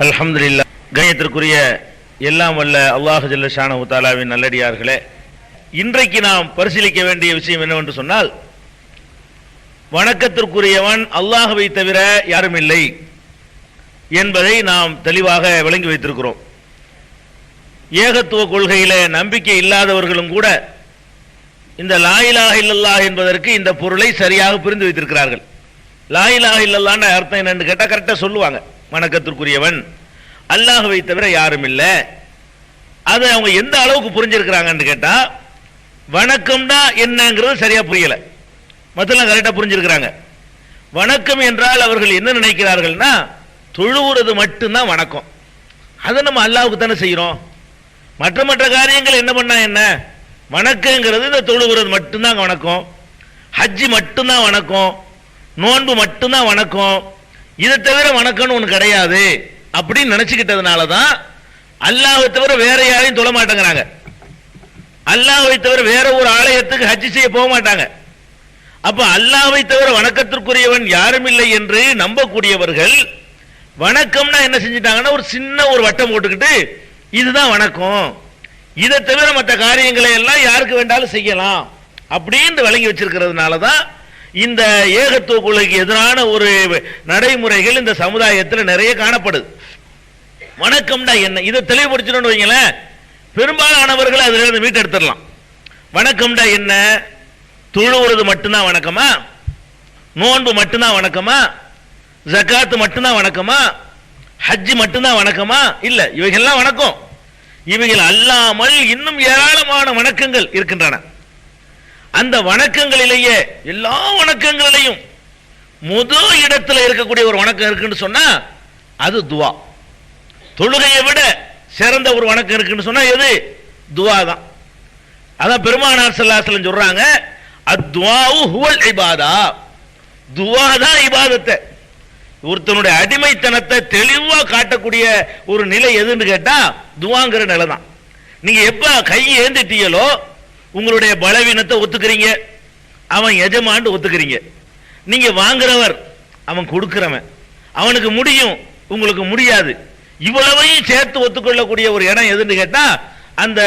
அல்ஹம்துலில்லாஹ். கண்ணியத்திற்குரிய எல்லாம் வல்ல அல்லாஹ் ஜல்ல ஷானஹு தஆலாவின் நல்லடியார்களே, இன்றைக்கு நாம் பரிசீலிக்க வேண்டிய விஷயம் என்னவென்று சொன்னால், வணக்கத்திற்குரியவன் அல்லாஹ்வை தவிர யாரும் இல்லை என்பதை நாம் தெளிவாக விளங்கி வைத்திருக்கிறோம். ஏகத்துவ கொள்கையில நம்பிக்கை இல்லாதவர்களும் கூட இந்த லா இலாஹ இல்லல்லாஹ் என்பதற்கு இந்த பொருளை சரியாக புரிந்து வைத்திருக்கிறார்கள். லா இலாஹ இல்லல்லாஹ்ன்ற அர்த்தம் என்னன்னு கேட்டால் கரெக்டாக சொல்லுவாங்க. வணக்கத்திற்குரியவன் அல்லாஹ்வை தவிர யாரும் இல்லை. அதை அவங்க எந்த அளவுக்கு புரிஞ்சிருக்கிறாங்கன்னு கேட்டா, வணக்கம்டா என்னங்கிறது சரியா புரியல, மற்றெல்லாம் கரெக்டாக புரிஞ்சிருக்கிறாங்க. வணக்கம் என்றால் அவர்கள் என்ன நினைக்கிறார்கள்னா, தொழுவுறது மட்டும்தான் வணக்கம். அதை நம்ம அல்லாஹ்வுக்கு தானே செய்கிறோம். மற்ற மற்ற காரியங்கள் என்ன பண்ணா என்ன, வணக்கங்கிறது இந்த தொழுவுறது மட்டும்தான் வணக்கம், ஹஜ்ஜி மட்டும்தான் வணக்கம், நோன்பு மட்டும்தான் வணக்கம், இதை தவிர வணக்கம்னு ஒன்று கிடையாது அப்படின்னு நினைச்சுக்கிட்டதுனால தான் அல்லாஹ்வை தவிர வேற யாரையும் தொழ மாட்டேங்கிறாங்க. அல்லாஹ்வை தவிர வேற ஒரு ஆலயத்துக்கு ஹஜ் செய்ய போக மாட்டாங்க. அப்ப அல்லாஹ்வை தவிர வணக்கத்திற்குரியவன் யாரும் இல்லை என்று நம்பக்கூடியவர்கள் வணக்கம்னா என்ன செஞ்சிட்டாங்கன்னா, ஒரு சின்ன ஒரு வட்டம் போட்டுக்கிட்டு இதுதான் வணக்கம், இதை தவிர மற்ற காரியங்களை எல்லாம் யாருக்கு வேண்டாலும் செய்யலாம் அப்படின்னு விளங்கி வச்சிருக்கிறதுனால தான் இந்த ஏகத்துவ கொள்கைக்கு எதிரான ஒரு நடைமுறைகள் இந்த சமுதாயத்தில் நிறைய காணப்படுது. வணக்கம்டா என்ன, இதை தெளிவுபடுத்தணும்னு வைங்களேன், பெரும்பாலானவர்கள் அதுல இருந்து மீட்டெடுத்துடலாம். வணக்கம்டா என்ன, தொழுவுறது மட்டும்தான் வணக்கமா, நோன்பு மட்டும்தான் வணக்கமா, ஜகாத்து மட்டும்தான் வணக்கமா, ஹஜ்ஜி மட்டும்தான் வணக்கமா? இல்ல, இவைகள்லாம் வணக்கம். இவைகள் அல்லாமல் இன்னும் ஏராளமான வணக்கங்கள் இருக்கின்றன. அந்த வணக்கங்களிலேயே எல்லா வணக்கங்களிலையும் முதல் இடத்துல இருக்கக்கூடிய ஒரு வணக்கம் இருக்குன்னு சொன்னா அது துவா. தொழுகையை விட சிறந்த ஒரு வணக்கம் இருக்குன்னு சொன்னா எது? துவா தான். அதான் பெருமானார் ஸல்லல்லாஹு அலைஹி வஸல்லம் சொல்றாங்க, அத்வாஉ ஹுவல் இபாதா, துவா தான் இபாதத்தை. ஒருத்தனுடைய அடிமைத்தனத்தை தெளிவா காட்டக்கூடிய ஒரு நிலை எதுன்னு கேட்டா துவாங்கிற நிலை தான். நீங்க எப்ப கையை ஏந்திட்டீங்களோ உங்களுடைய பலவீனத்தை ஒத்துக்கிறீங்க, அவன் எஜமான்னு ஒத்துக்கிறீங்க. நீங்க வாங்குறவர், அவன் கொடுக்கிறவன், அவனுக்கு முடியும் உங்களுக்கு முடியாது, இவ்வளவையும் சேர்த்து ஒத்துக்கொள்ளக்கூடிய ஒரு இடம் எதுன்னு கேட்டா அந்த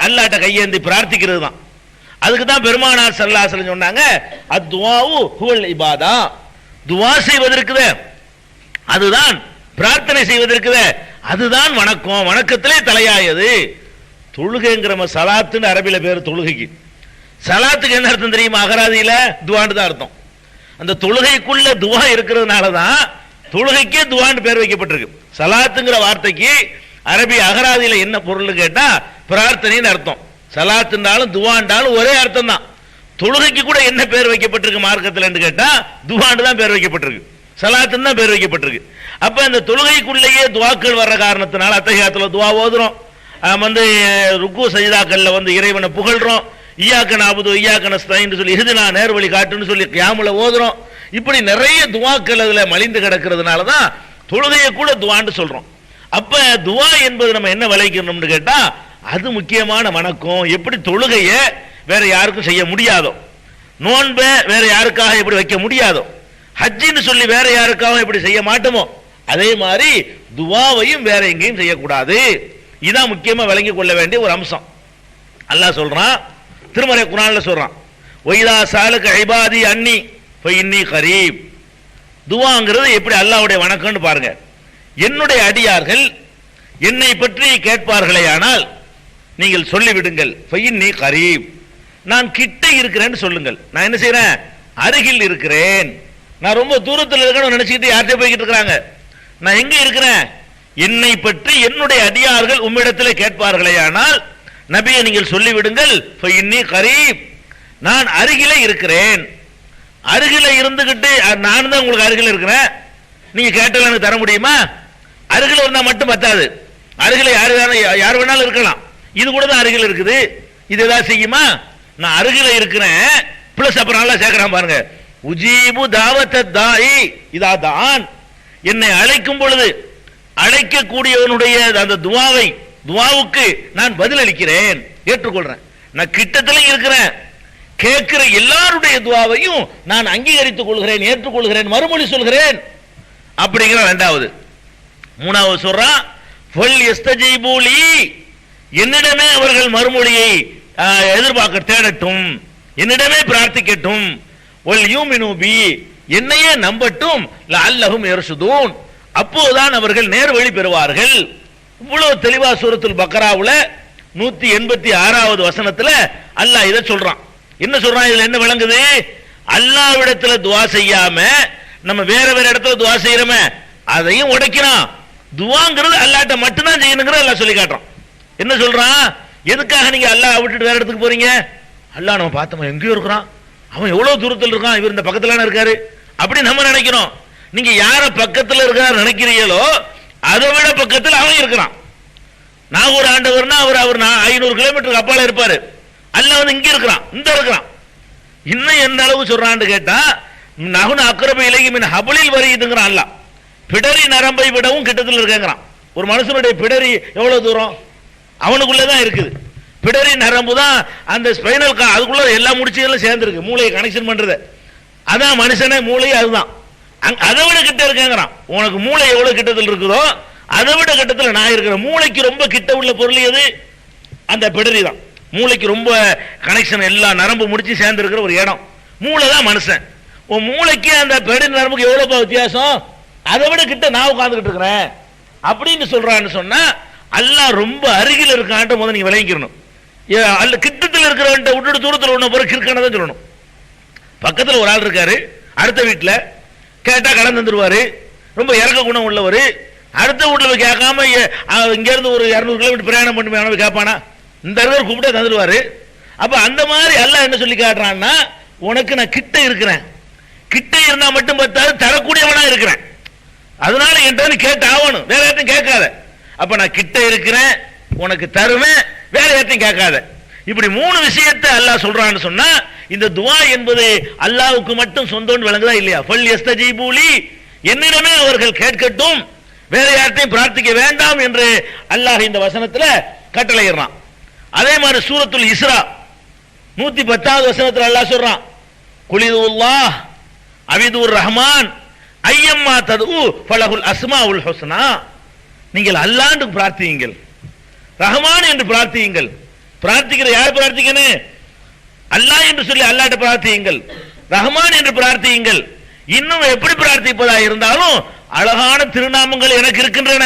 அல்லாஹ்ட்ட கையேந்தி பிரார்த்திக்கிறது தான். அதுக்கு தான் பெருமானார் ஸல்லல்லாஹு அலைஹி வஸல்லம் சொன்னாங்க, அத்வாஉ ஹுவல் இபாதா, துவா செய்வதற்குதே அதுதான், பிரார்த்தனை செய்வதற்குதே அதுதான் வணக்கம், வணக்கத்திலே தலையாயது. தொழுகைங்கிற சலாத்துன்னு அரபில பேர் தொழுகைக்கு. சலாத்துக்கு என்ன அர்த்தம் தெரியுமா? அகராதியில துவான்னு தான் அர்த்தம். அந்த தொழுகைக்குள்ள துவா இருக்கிறதுனால தான் தொழுகைக்கே துவான்னு பேர் வைக்கப்பட்டிருக்கு. சலாத்துங்கிற வார்த்தைக்கு அரபி அகராதியில என்ன பொருள் கேட்டா பிரார்த்தனைன்னு அர்த்தம். சலாத்துனாலும் துவாண்டாலும் ஒரே அர்த்தம் தான். தொழுகைக்கு கூட என்ன பேர் வைக்கப்பட்டிருக்கு மார்க்கத்தில் கேட்டா துவான்னு தான் பேர் வைக்கப்பட்டிருக்கு, சலாத்துன்னு தான் பேர் வைக்கப்பட்டிருக்கு. அப்ப அந்த தொழுகைக்குள்ளேயே துவாக்கள் வர்ற காரணத்தினால அத்தஹியாத்துல துவா ஓதுறோம், ருக்கு சஜிதாக்கள்ல இறைவனை புகழ்றோம், இய்யாக நஅபுது இய்யாக நஸ்தஈன் சொல்லி இஹ்தினா நேர்வழி காட்டுன்னு சொல்லி கியாமுல ஓதுறோம். இப்படி நிறைய துவாக்கள் அதுல மலிந்து கிடக்கிறதுனால தான் தொழுகையை கூட துவான்னு சொல்றோம். அப்ப துவா என்பது நம்ம என்ன விளைக்கணும்னு கேட்டா அது முக்கியமான வணக்கம். எப்படி தொழுகையை வேற யாருக்கும் செய்ய முடியாதோ, நோன்பை வேற யாருக்காக எப்படி வைக்க முடியாதோ, ஹஜ்ஜின்னு சொல்லி வேற யாருக்காக எப்படி செய்ய மாட்டோமோ, அதே மாதிரி துவாவையும் வேற எங்கேயும் செய்யக்கூடாது. இதான் முக்கியமா விளங்கி கொள்ள வேண்டிய ஒரு அம்சம். அல்லாஹ் சொல்றான், திருமறை குர்ஆன்ல சொல்றான், வைதா சாலக இபாதி அன்னி ஃபஇன்னி கரீப். துவாங்கிறது எப்படி அல்லாஹ்வுடைய வணக்கம்னு பாருங்க. என்னுடைய அடியார்கள் என்னை பற்றி கேட்பார்களே ஆனால் நீங்கள் சொல்லிவிடுங்கள், ஃபஇன்னி கரீப், நான் கிட்ட இருக்கிறேன்னு சொல்லுங்கள். நான் என்ன செய்யறேன்? அருகில் இருக்கிறேன். நான் ரொம்ப தூரத்தில் இருக்கணும் நினைச்சுக்கிட்டு யார்கிட்ட போய்கிட்டு இருக்கிறாங்க? நான் எங்க இருக்கிறேன்? என்னை பற்றி என்னுடைய அடியார்கள் உம்மிடத்தில் கேட்பார்களே ஆனால் நபியை நீங்கள் சொல்லிவிடுங்கள், ஃபஇன்னி கரீப், நான் அருகிலே இருக்கிறேன். அருகில இருந்துகிட்டு நான் தான் உங்களுக்கு அருகில் இருக்கிறேன், நீங்க கேட்டாலும் எனக்கு தர முடியுமா? அருகில் இருந்தா மட்டும் பத்தாது, அருகில யார் வேணாலும் இருக்கலாம், இது கூட தான் அருகில் இருக்குது, இது ஏதாவது செய்யுமா? நான் அருகில இருக்கிறேன் பிளஸ் அப்புறம் நல்லா சேர்க்கிறான் பாருங்க, உஜீபு தாவத்த தாயி இதா தான், என்னை அழைக்கும் பொழுது அழைக்கக்கூடியவனுடைய அந்த துவாவுக்கு நான் பதில் அளிக்கிறேன், ஏற்றுக்கொள்றேன். நான் கிட்டத்துல இருக்கிறேன், கேட்கிற எல்லாருடைய துவாவையும் நான் அங்கீகரித்துக் கொள்கிறேன், ஏற்றுக்கொள்கிறேன், மறுமொழி சொல்கிறேன் அப்படிங்கிற. இரண்டாவது, மூணாவது சொல்றான் ஃபல் யஸ்தஜீபூலி, என்னிடமே அவர்கள் மறுமொழியை எதிர்பார்க்க தேடட்டும், என்னிடமே பிரார்த்திக்கட்டும், வல் யூமினு பி, என்னையே நம்பட்டும், லஅல்லஹும் யர்ஷுதூன், அப்போதுதான் அவர்கள் நேர்வழி பெறுவார்கள். இவ்வளவு தெளிவா சூரத்துல் பக்ராவுல 186வது வசனத்துல அல்லாஹ் இதை சொல்றான். என்ன சொல்றான்? இதுல என்ன விளங்குது? அல்லாஹ்விடத்துல துஆ செய்யாம நம்ம வேற வேற இடத்துல துஆ செய்யறோமே அதையும் உடைக்கிறான். துஆங்கிறது அல்லாஹ்ட்ட மட்டும் தான் செய்யணும்ங்கற அல்லாஹ் சொல்லி காட்டுறான். என்ன சொல்றான்? எதுக்காக நீங்க அல்லாஹ் விட்டுட்டு வேற இடத்துக்கு போறீங்க? அல்லாஹ் நம்ம பார்த்தோம் எங்கேயோ இருக்கிறான், அவன் எவ்வளவு தூரத்தில் இருக்கான், இவர் இந்த பக்கத்துல இருக்காரு அப்படி நம்ம நினைக்கிறோம். நீங்க யார பக்கத்துல இருக்காரு நினைக்கிறீங்களோ அதை விட பக்கத்தில் அவன் இருக்கிறான். நாகூர் ஆண்டவர்னா அவர் 500 கிலோமீட்டருக்கு அப்பால இருப்பாரு. அல்லாஹ் வந்து இங்க இருக்கிறான், இந்த இருக்கிறான். இன்னும் எந்த அளவு சொல்றான்னு கேட்டா நகுன அக்ரப இலைஹி மின் ஹப்லில் வரீதுங்கறான். அல்லாஹ் பிடரி நரம்பை விடவும் கிட்டத்தில் இருக்கேங்கிறான். ஒரு மனுஷனுடைய பிடரி எவ்வளவு தூரம்? அவனுக்குள்ளதான் இருக்குது. பிடரி நரம்பு தான் அந்த ஸ்பைனல் அதுக்குள்ள எல்லா முடிச்சுகளும் சேர்ந்துருக்கு, மூளையை கனெக்ஷன் பண்றது. அதான் மனுஷனே மூளை, அதுதான். அதை விட கிட்ட இருக்கேங்கிறான். உனக்கு மூளை எவ்வளவு கிட்டத்தில் இருக்குதோ அதை விட கிட்டத்தில் நான் இருக்கிறேன். மூளைக்கு ரொம்ப கிட்ட உள்ள பொருள் எது? அந்த பிடரி தான். மூளைக்கு ரொம்ப கனெக்ஷன், எல்லா நரம்பு முடிச்சு சேர்ந்து இருக்கிற ஒரு இடம் மூளை தான் மனுஷன். உன் மூளைக்கு அந்த பிடரி நரம்புக்கு எவ்வளவு வித்தியாசம்? அதை விட கிட்ட நான் உட்கார்ந்துகிட்டு இருக்கிறேன் அப்படின்னு சொல்றான்னு சொன்னா அல்லாஹ் ரொம்ப அருகில் இருக்கான்ட்டு முதல்ல நீங்க விளங்கிக்கணும். அல்ல கிட்டத்தில் இருக்கிறவன்ட்ட விட்டுட்டு தூரத்தில் ஒண்ணு பிறகு இருக்கானதான் சொல்லணும். பக்கத்தில் ஒரு ஆள் இருக்காரு, அடுத்த வீட்டுல கேட்டா கடன் தந்துருவாரு, ரொம்ப இறக்க குணம் உள்ளவர். அடுத்த வீட்டுல போய் கேட்காம இங்க இருந்து ஒரு 200 கிலோமீட்டர் பிரயாணம் பண்ணி கேட்பானா? இந்த இருக்கிற கூப்பிட்டே தந்துருவாரு. அப்ப அந்த மாதிரி அல்லாஹ் என்ன சொல்லி காட்டுறான்னா, உனக்கு நான் கிட்ட இருக்கிறேன், கிட்ட இருந்தா மட்டும் பார்த்தாது தரக்கூடியவனா இருக்கிறேன், அதனால என்கிட்ட கேட்டு ஆகணும், வேற யார்ட்டையும் கேட்காத. அப்ப நான் கிட்ட இருக்கிறேன், உனக்கு தருவேன், வேற யார்ட்டையும் கேட்காத. இப்படி 3 விஷயத்தை அல்லாஹ் சொல்றான்னு சொன்னா இந்த துஆ என்பது அல்லாஹ்வுக்கு மட்டும் சொந்தம்னு விளங்குதா இல்லையா? ஃபல் யஸ்தஜீபூலி, என்னிடமே அவர்கள் கேட்கட்டும், வேற யார்ட்டையும் பிரார்த்திக்க வேண்டாம் என்று அல்லாஹ் இந்த வசனத்துல கட்டளையிடுறான். அதே மாதிரி சூரத்துல் இஸ்ரா 110வது வசனத்துல அல்லாஹ் சொல்றான், குலிதுல்லாஹ் அவிதுர் ரஹ்மான் ஐயம்மா தது ஃபலஹுல் அஸ்மாஉல் ஹுஸ்னா, நீங்கள் அல்லாஹ் என்று பிரார்த்தியுங்கள், ரஹ்மான் என்று பிரார்த்தியுங்கள். பிரார்த்திக்கிற யார் பிரார்த்திக்கணும்? அல்லாஹ் என்று சொல்லி அல்லாஹ்ட்ட பிரார்த்தியுங்கள், ரஹ்மான் என்று பிரார்த்தியுங்கள். இன்னும் எப்படி பிரார்த்திப்பதா இருந்தாலும் அழகான திருநாமங்கள் எனக்கு இருக்கின்றன,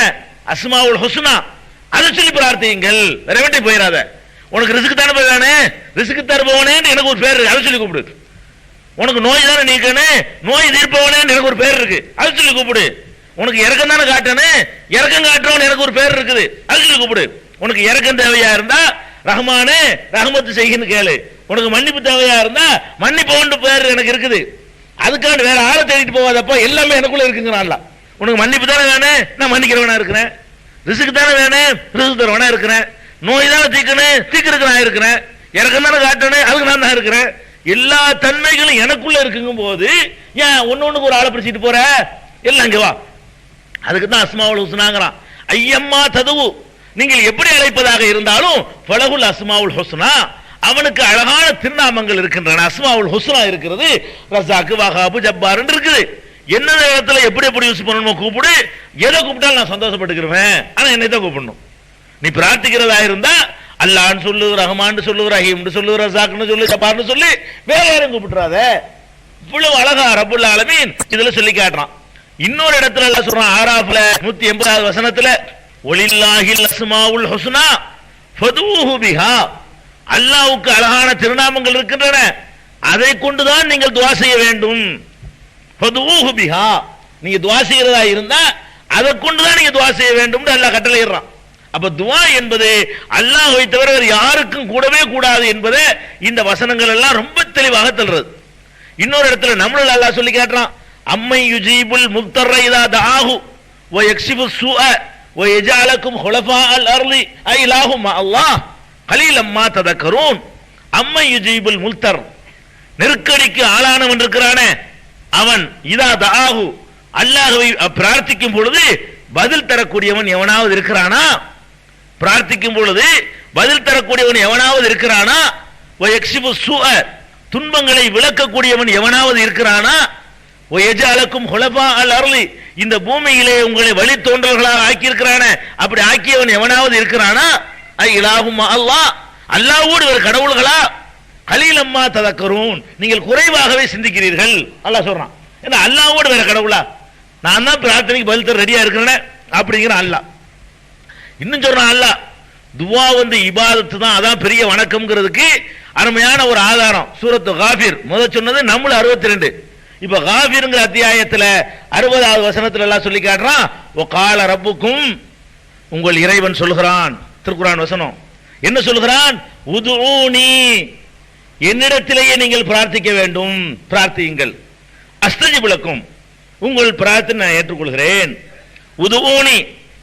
அஸ்மாவுல் ஹுஸ்னா, அதை சொல்லி பிரார்த்தியுங்கள். வேற வேண்டி போயிடாத. உனக்கு ரிஸ்க் தானே போயிடானே, ரிஸ்க் தருபவனே எனக்கு ஒரு பேர் இருக்கு, அதை சொல்லி கூப்பிடு. உனக்கு நோய் தானே நீக்கணும், நோய் தீர்ப்பவனே எனக்கு ஒரு பேர் இருக்கு, அதை சொல்லி கூப்பிடு. உனக்கு இறக்கம் தானே காட்டணும், இறக்கம் காட்டுறவன் எனக்கு ஒரு பேர் இருக்குது, அதை சொல்லி கூப்பிடு. உனக்கு இறக்கம் தேவையா இருந்தா ரஹ்மானே ரஹ்மத்து செய்கின்னு கேளு. உனக்கு மன்னிப்பு தேவையா இருந்தா மன்னிப்பவன் பேர் எனக்கு இருக்குது, அதுக்காண்டி வேற ஆளை தேடிட்டு போவாதப்பா, எல்லாமே எனக்குள்ள இருக்குங்கிறான்ல. உனக்கு மன்னிப்பு தானே வேணும், நான் மன்னிக்கிறவனா இருக்கிறேன். ரிஸ்க் தானே வேணும், ரிஸ்க் தரவனா இருக்கிறேன். நோய் தானே தீக்கணும், தீக்கிறதுக்கு நான் இருக்கிறேன். இறக்கம் தானே காட்டணும், அதுக்கு நான் தான் இருக்கிறேன். எல்லா தன்மைகளும் எனக்குள்ள இருக்குங்கும் போது ஏன் ஒன்னொன்னுக்கு ஒரு ஆளை பிடிச்சிட்டு போற? எல்லாம் இங்க வா. அதுக்கு தான் அஸ்மாவுல் ஹுஸ்னாங்கிறான். ஐயம்மா ததுவு, நீங்கள் எப்படி அழைப்பதாக இருந்தாலும் ஃபலஹுல் அஸ்மாவுல் ஹுஸ்னா, அவனுக்கு அழகான திருநாமங்கள் இருக்கின்றன. அஸ்மாவுல் ஹுஸ்னா இருக்கிறது, ரஸாக், வஹாப், ஜப்பார் இருக்குது. என்ன இடத்துல எப்படி எப்படி யூஸ் பண்ணணுமோ கூப்பிடு, எதை கூப்பிட்டாலும் நான் சந்தோஷப்பட்டுக்கிறேன். ஆனா என்னை தான் கூப்பிடணும். நீ பிரார்த்திக்கிறதா இருந்தா அல்லாஹ்னு சொல்லு, ரஹ்மான்னு சொல்லு, ரஹீம்னு சொல்லு, ரஸாக்னு சொல்லு, ஜப்பார்னு சொல்லி வேற யாரும் கூப்பிட்டுறாத. இவ்வளவு அழகா ரப்புல் ஆலமீன் இதுல சொல்லி காட்டுறான். இன்னொரு இடத்துல அல்லாஹ் சொல்றான், ஆராஃப்ல 180வது வசனத்துல, வலில்லாஹில் அஸ்மாவுல் ஹுஸ்னா ஃபதுஹு பிஹா, அல்லாஹ்வுக்கு அழகான திருநாமங்கள் இருக்கின்றன, அதை கொண்டுதான் நீங்கள் துஆ செய்ய வேண்டும். ஃபதுஹு பிஹா, நீங்க துஆ செய்யறதா இருந்தா அதை கொண்டுதான் நீங்க துஆ செய்ய வேண்டும் அல்லாஹ் கட்டளையிடுறான். அப்ப துஆ என்பது அல்லாஹ்வை தவிர வேறு யாருக்கும் கூடவே கூடாது என்பதை இந்த வசனங்கள் எல்லாம் ரொம்ப தெளிவாக சொல்றது. இன்னொரு இடத்துல நம்மள அல்லாஹ் சொல்லி காட்டுறான், அம்மை யுஜீபுல் முஃதர்ர இதா தஆஹு வ யக்ஷிபு ஸூஅ வ யஜஅலகும் ஹுலஃபாஅல் அர்லி ஐலாஹு மா அல்லாஹ் கலீலம் மா ததக்கரூன். அம்மை யுஜீபுல் முஃதர், நெருக்கடிக்கு ஆளானவன் இருக்கிறானே அவன், இதா தஆஹு, அல்லாஹ்வை பிரார்த்திக்கும் பொழுது பதில் தரக்கூடியவன் எவனாவது இருக்கிறானா? பிரார்த்திக்கும் பொழுது பதில் தரக்கூடியவன் எவனாவது இருக்கிறானா? வ யக்ஷிபு ஸூஅ, துன்பங்களை விளக்கக்கூடியவன் எவனாவது இருக்கிறானா? ஒயஜஅலக்கும் ஹுலஃபா அல் அர்லி, இந்த பூமியிலே உங்களை வழித்தோன்றல்களாக ஆக்கியிருக்கிறான, அப்படி ஆக்கியவன் எவனாவது இருக்கிறானா? இலாஹும் அல்லாஹ், அல்லாஹ்வோடு ஒரு கடவுள்களா? கலீலம்மா ததக்கரூன், நீங்கள் குறைவாகவே சிந்திக்கிறீர்கள். அல்லாஹ் சொல்றான். ஏன்னா அல்லாஹ்வோடு வேற கடவுளா? நான் தான் பிரார்த்தனைக்கு பதில் தர ரெடியா இருக்கிறேன் அப்படிங்கிற அல்லாஹ். இன்னும் சொல்றான் அல்லாஹ், துவா வந்து இபாதத்து தான், அதான் பெரிய வணக்கம்ங்கிறதுக்கு அருமையான ஒரு ஆதாரம். சூரத்து காஃபிர் முதல் சொன்னது நம்மள 62. இப்ப காஃபிர்ங்கிற அத்தியாயத்துல 60வது வசனத்துல எல்லாம் சொல்லி காட்டுறான். வகால ரப்புக்கும், உங்கள் இறைவன் சொல்கிறான். திருக்குர்ஆன் வசனம் என்ன சொல்கிறான்? உதுஊனி, என்னிடத்திலேயே நீங்கள் பிரார்த்திக்க வேண்டும், பிரார்த்தியுங்கள். அஸ்தஜிபு லக்கும், உங்கள் பிரார்த்தனை நான் ஏற்றுக்கொள்கிறேன். உதுஊனி,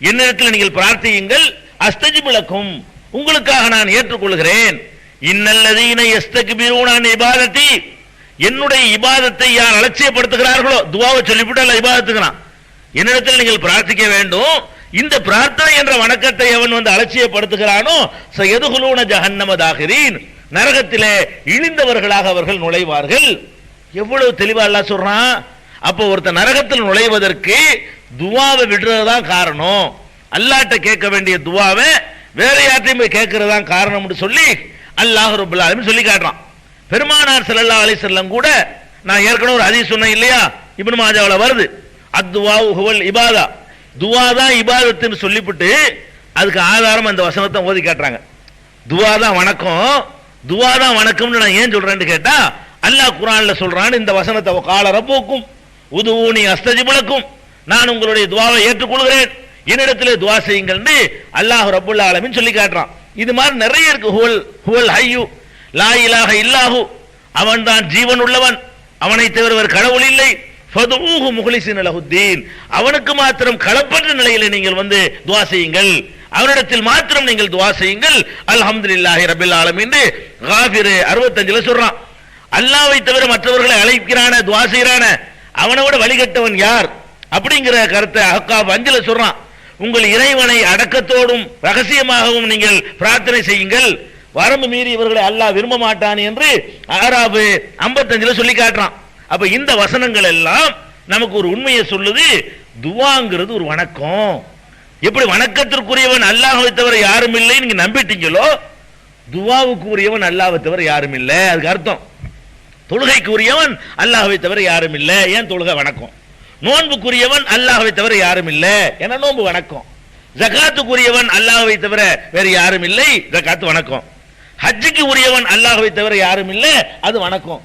என்னிடத்தில் நீங்கள் பிரார்த்தியுங்கள். அஸ்தஜிபு லக்கும், உங்களுக்காக நான் ஏற்றுக்கொள்கிறேன். இன்னல்லதீன யஸ்தக்பிரூன அன் இபாதத்தி, என்னுடைய இபாதத்தை யார் அலட்சியப்படுத்துகிறார்களோ, துஆவை சொல்லிவிட்டு அல்ல இபாதத்துக்குறான். என்னிடத்தில் நீங்கள் பிரார்த்திக்க வேண்டும். இந்த பிரார்த்தனை என்ற வணக்கத்தை எவன் வந்து அலட்சியப்படுத்துகிறானோ, சயதுகுலூன ஜஹன்னம தாகிரீன், நரகத்திலே இழிந்தவர்களாக அவர்கள் நுழைவார்கள். எவ்வளவு தெளிவா அல்லாஹ் சொல்றான். அப்போ ஒருத்தர் நரகத்தில் நுழைவதற்கு துஆவை விடுறதுதான் காரணம். அல்லாஹ்ட்ட கேட்க வேண்டிய துஆவை வேற யார்ட்டையும் போய் கேட்கறதுதான் காரணம்னு சொல்லி அல்லாஹ் ரப்பல் ஆலமீன் சொல்லி காட்டுறான். பெருமானார் ஸல்லல்லாஹு அலைஹி வஸல்லம் கூட, நான் ஏற்கனவே ஒரு ஹதீஸ் சொன்னேன் இல்லையா, இப்னு மாஜாவுல வருது, அத்துவாஉ ஹுவல் இபாதா, துஆ தான் இபாதத்துன்னு சொல்லிவிட்டு அதுக்கு ஆதாரம் அந்த வசனத்தை ஓதி காட்டுறாங்க. துஆ தான் வணக்கம், துஆ தான் வணக்கம்னு நான் ஏன் சொல்றேன்னு கேட்டா, அல்லாஹ் குர்ஆன்ல சொல்றான் இந்த வசனத்தை, வகால ரப்புக்கும் உதுஊனி அஸ்தஜிபு லக்கும், நான் உங்களுடைய துஆவை ஏற்றுக்கொள்கிறேன், என்னிடத்திலே துஆ செய்யுங்கள்னு அல்லாஹ் ரப்புல் ஆலமீன் சொல்லி காட்டுறான். இது மாதிரி நிறைய இருக்கு. ஹுவல் ஹய்யு லா இலாஹ இல்லாஹு, அவன் தான் ஜீவன் உள்ளவன், அவனை தவிர வேறு கடவுள் இல்லை. ஃபதுஊஹு முக்லிஸீன லஹுத்தீன், அவனுக்கு மாத்திரம் களப்பற்ற நிலையிலே நீங்கள் வந்து துஆ செய்யுங்கள், அவரிடத்தில் மாத்திரம் நீங்கள் துஆ செய்யுங்கள். அல்ஹம்துலில்லாஹி ரப்பில் ஆலமீன் காஃபிர் 65ல சொல்றான். அல்லாஹ்வை தவிர மற்றவர்களை அழைக்கிறான, துஆ செய்யறான, அவனை விட வழிகட்டவன் யார் அப்படிங்கிற கருத்தை அஹ்காப் 5ல சொல்றான். உங்கள் இறைவனை அடக்கத்தோடும் ரகசியமாகவும் நீங்கள் பிரார்த்தனை செய்யுங்கள், வரம்பு மீறி இவர்களை அல்லாஹ் விரும்ப மாட்டான் என்று ஆராப் 55ல சொல்லி காட்டுறான். அப்ப இந்த வசனங்கள் எல்லாம் நமக்கு ஒரு உண்மையை சொல்லுது. துஆங்கிறது ஒரு வணக்கம். எப்படி வணக்கத்திற்குரியவன் அல்லாஹ்வை தவிர யாரும் இல்லை நீங்க நம்பிட்டீங்களோ, துஆவுக்கு உரியவன் அல்லாஹ்வை தவிர யாரும் இல்லை. அதுக்கு அர்த்தம் தொழுகைக்கு உரியவன் அல்லாஹ்வை தவிர யாரும் இல்லை, ஏன் தொழுகை வணக்கம். நோன்புக்குரியவன் அல்லாஹ்வை தவிர யாரும் இல்லை, ஏன்னா நோன்பு வணக்கம். ஜகாத்துக்குரியவன் அல்லாஹ்வை தவிர வேறு யாரும் இல்லை, ஜகாத்து வணக்கம். ஹஜ்ஜுக்கு உரியவன் அல்லாஹ்வை தவிர யாரும் இல்லை, அது வணக்கம்.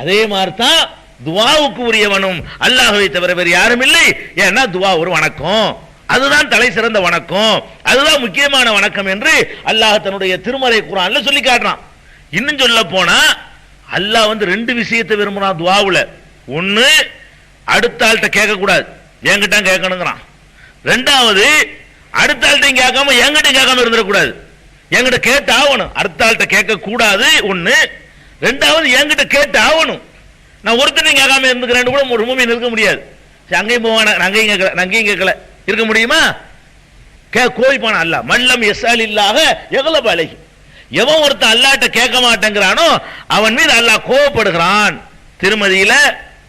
அதே மாதிரி தான் துஆவுக்கு உரியவனும் அல்லாஹ்வை தவிர வேறு யாரும் இல்லை, ஏன்னா துஆ ஒரு வணக்கம். அதுதான் தலை சிறந்த வணக்கம், அதுதான் முக்கியமான வணக்கம் என்று அல்லாஹ் தன்னுடைய திருமறை குர்ஆன்ல சொல்லி காட்டுறான். இன்னும் சொல்ல போனா அல்லாஹ் வந்து 2 விஷயத்தை விரும்புறான் துஆவுல. ஒன்னு, அடுத்த ஆள்கிட்ட கேட்க கூடாது, என்கிட்ட கேட்கணுங்கிறான். ரெண்டாவது, அடுத்த ஆள்கிட்ட கேட்காம என்கிட்ட கேட்காம இருந்துடக்கூடாது, என்கிட்ட கேட்டு ஆகணும். அடுத்த ஆள்கிட்ட கேட்க கூடாது ஒண்ணு. ரெண்டாவது, என்கிட்ட கேட்டு ஆகணும். நான் ஒருத்தனையும் கேட்காம இருந்துக்கிறேன் கூட ஒரு மூமின் இருக்க முடியாது. அங்கேயும் போவான, அங்கேயும் கேட்கல, இருக்க முடியுமா? கோவிப்பான அல்லாஹ் மல்லம் யஸ்அலில்லாஹ யக்லப அலைஹி, எவன் ஒருத்தன் அல்லாஹ்ட்ட கேட்க மாட்டேங்கிறானோ அவன் மீது அல்லாஹ் கோபப்படுகிறான். திருமதியில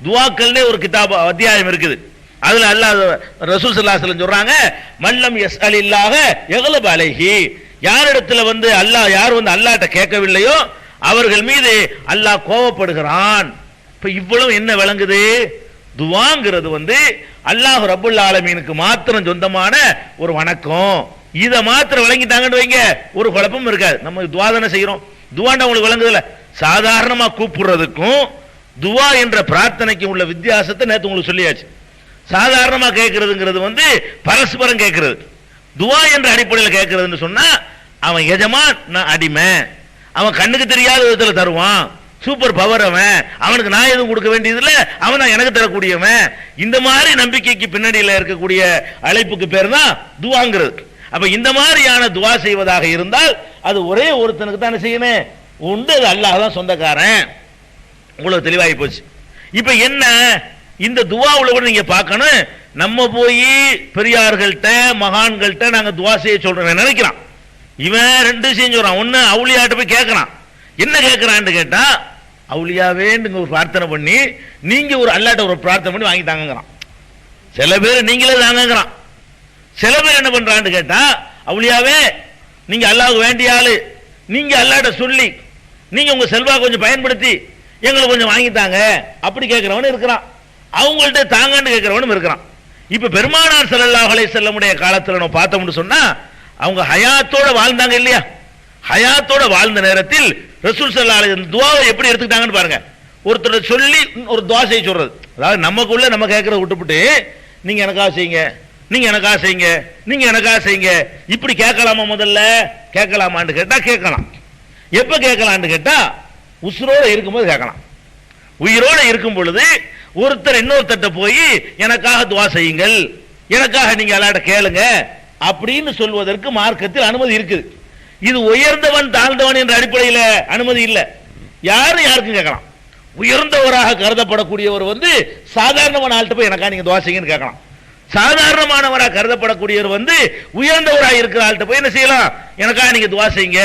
துஆக்கள்னே ஒரு கிதாப் அத்தியாயம் இருக்குது. அதுல அல்லாஹ் ரசூல் ஸல்லல்லாஹு அலைஹி வஸல்லம் சொல்றாங்க, மல்லம் யஸ்அலில்லாஹ யக்லப அலைஹி, யாரிடத்துல வந்து அல்லாஹ் யார் வந்து அல்லாஹ்ட்ட கேட்கவில்லையோ அவர்கள் மீது அல்லாஹ் கோபப்படுகிறான். இப்ப இவ்வளவு என்ன விளங்குது? துஆங்கிறது வந்து அல்லாஹ் ரப்புல் ஆலமீனுக்கு மாத்திரம் சொந்தமான ஒரு வணக்கம். இதை மாத்திரம் விளங்கிட்டாங்கன்னு வைங்க, ஒரு குழப்பமும் இருக்காது. நம்ம துஆ தானே செய்யறோம், துஆண்டா உங்களுக்கு விளங்குதுல. சாதாரணமா கூப்பிடுறதுக்கும் துஆ என்ற பிரார்த்தனைக்கு உள்ள வித்தியாசத்தை நேற்று உங்களுக்கு சொல்லியாச்சு. சாதாரணமா கேட்கறதுங்கிறது வந்து பரஸ்பரம் கேட்கறது. துஆ என்ற அடிப்படையில் கேட்கறதுன்னு சொன்னா அவன் எஜமான், நான் அடிமை, அவன் கண்ணுக்கு தெரியாத விதத்துல தருவான், சூப்பர் பவர் அவன், அவனுக்கு நான் எதுவும் கொடுக்க வேண்டியதில்ல, அவன் தான் எனக்கு தரக்கூடியவன். இந்த மாதிரி நம்பிக்கைக்கு பின்னணியில் இருக்கக்கூடிய அழைப்புக்கு பேர் தான் துஆங்கிறது. அப்ப இந்த மாதிரியான துஆ செய்வதாக இருந்தால் அது ஒரே ஒருத்தனுக்கு தானே செய்யணும், உண்டு, அது அல்லாஹ் தான் சொந்தக்காரன். உங்களுக்கு தெளிவாகி போச்சு. இப்ப என்ன, இந்த துஆவுல கூட நீங்க பார்க்கணும், நம்ம போய் பெரியார்கள்ட்ட மகான்கள்ட்ட நாங்க துஆ செய்ய சொல்றோம் நினைக்கிறான். இவன் 2 விஷயம் சொல்றான். ஒன்னு, அவுலியாட்ட போய் கேட்கறான். என்ன கேட்கறான்னு கேட்டா, அவுளியாவேன்னு ஒரு பிரார்த்தனை பண்ணி நீங்க ஒரு அல்லாட்ட ஒரு பிரார்த்தனை பண்ணி வாங்கி தாங்கறான். சில பேர் நீங்களே தாங்கறான். சில பேர் என்ன பண்றான்னு கேட்டா, அவுளியாவே நீங்க அல்லாஹ்வுக்கு வேண்டிய ஆளு, நீங்க அல்லாட்ட சொல்லி நீங்க உங்க செல்வா கொஞ்சம் பயன்படுத்தி எங்களுக்கு கொஞ்சம் வாங்கித்தாங்க அப்படி கேட்கிறவனும் இருக்கிறான். அவங்கள்ட்ட தாங்கன்னு கேட்கிறவனும் இருக்கிறான். இப்ப பெருமானார் ஸல்லல்லாஹு அலைஹி வஸல்லமுடைய காலத்துல நம்ம பார்த்தோம்னு சொன்னா, அவங்க ஹயாத்தோட வாழ்ந்தாங்க இல்லையா? ஹயாத்தோட வாழ்ந்த நேரத்தில் ரசூல் ஸல்லல்லாஹு அலைஹி வஸல்லம் துஆவை எப்படி எடுத்துக்கிட்டாங்கன்னு பாருங்க. ஒருத்தர் சொல்லி ஒரு துஆ செய்ய சொல்றது, அதாவது நமக்குள்ள நம்ம கேட்கறத விட்டுவிட்டு நீங்க எனக்காக செய்யுங்க, நீங்க எனக்காக செய்யுங்க, நீங்க எனக்காக செய்யுங்க இப்படி கேட்கலாமா? முதல்ல கேட்கலாமான்னு கேட்டா கேட்கலாம். எப்ப கேட்கலான்னு கேட்டா உசுரோட இருக்கும்போது கேட்கலாம். உயிரோட இருக்கும் பொழுது ஒருத்தர் இன்னொருத்தட்ட போய் எனக்காக துஆ செய்யுங்கள், எனக்காக நீங்க அல்லாஹ்ட்ட கேளுங்க அப்படின்னு சொல்வதற்கு மார்க்கத்தில் அனுமதி இருக்குது. இது உயர்ந்தவன் தாழ்ந்தவன் என்ற அடிப்படையில் அனுமதி இல்லை. யாரும் யாருக்கும் கேட்கலாம். உயர்ந்தவராக கருதப்படக்கூடியவர் சாதாரணமான ஆள்கிட்ட போய் எனக்கா நீங்க துஆ செய்யுங்கன்னு கேட்கலாம். சாதாரணமானவராக கருதப்படக்கூடியவர் உயர்ந்தவராக இருக்கிற ஆள்கிட்ட போய் என்ன செய்யலாம், எனக்கா நீங்க துஆ செய்யுங்க.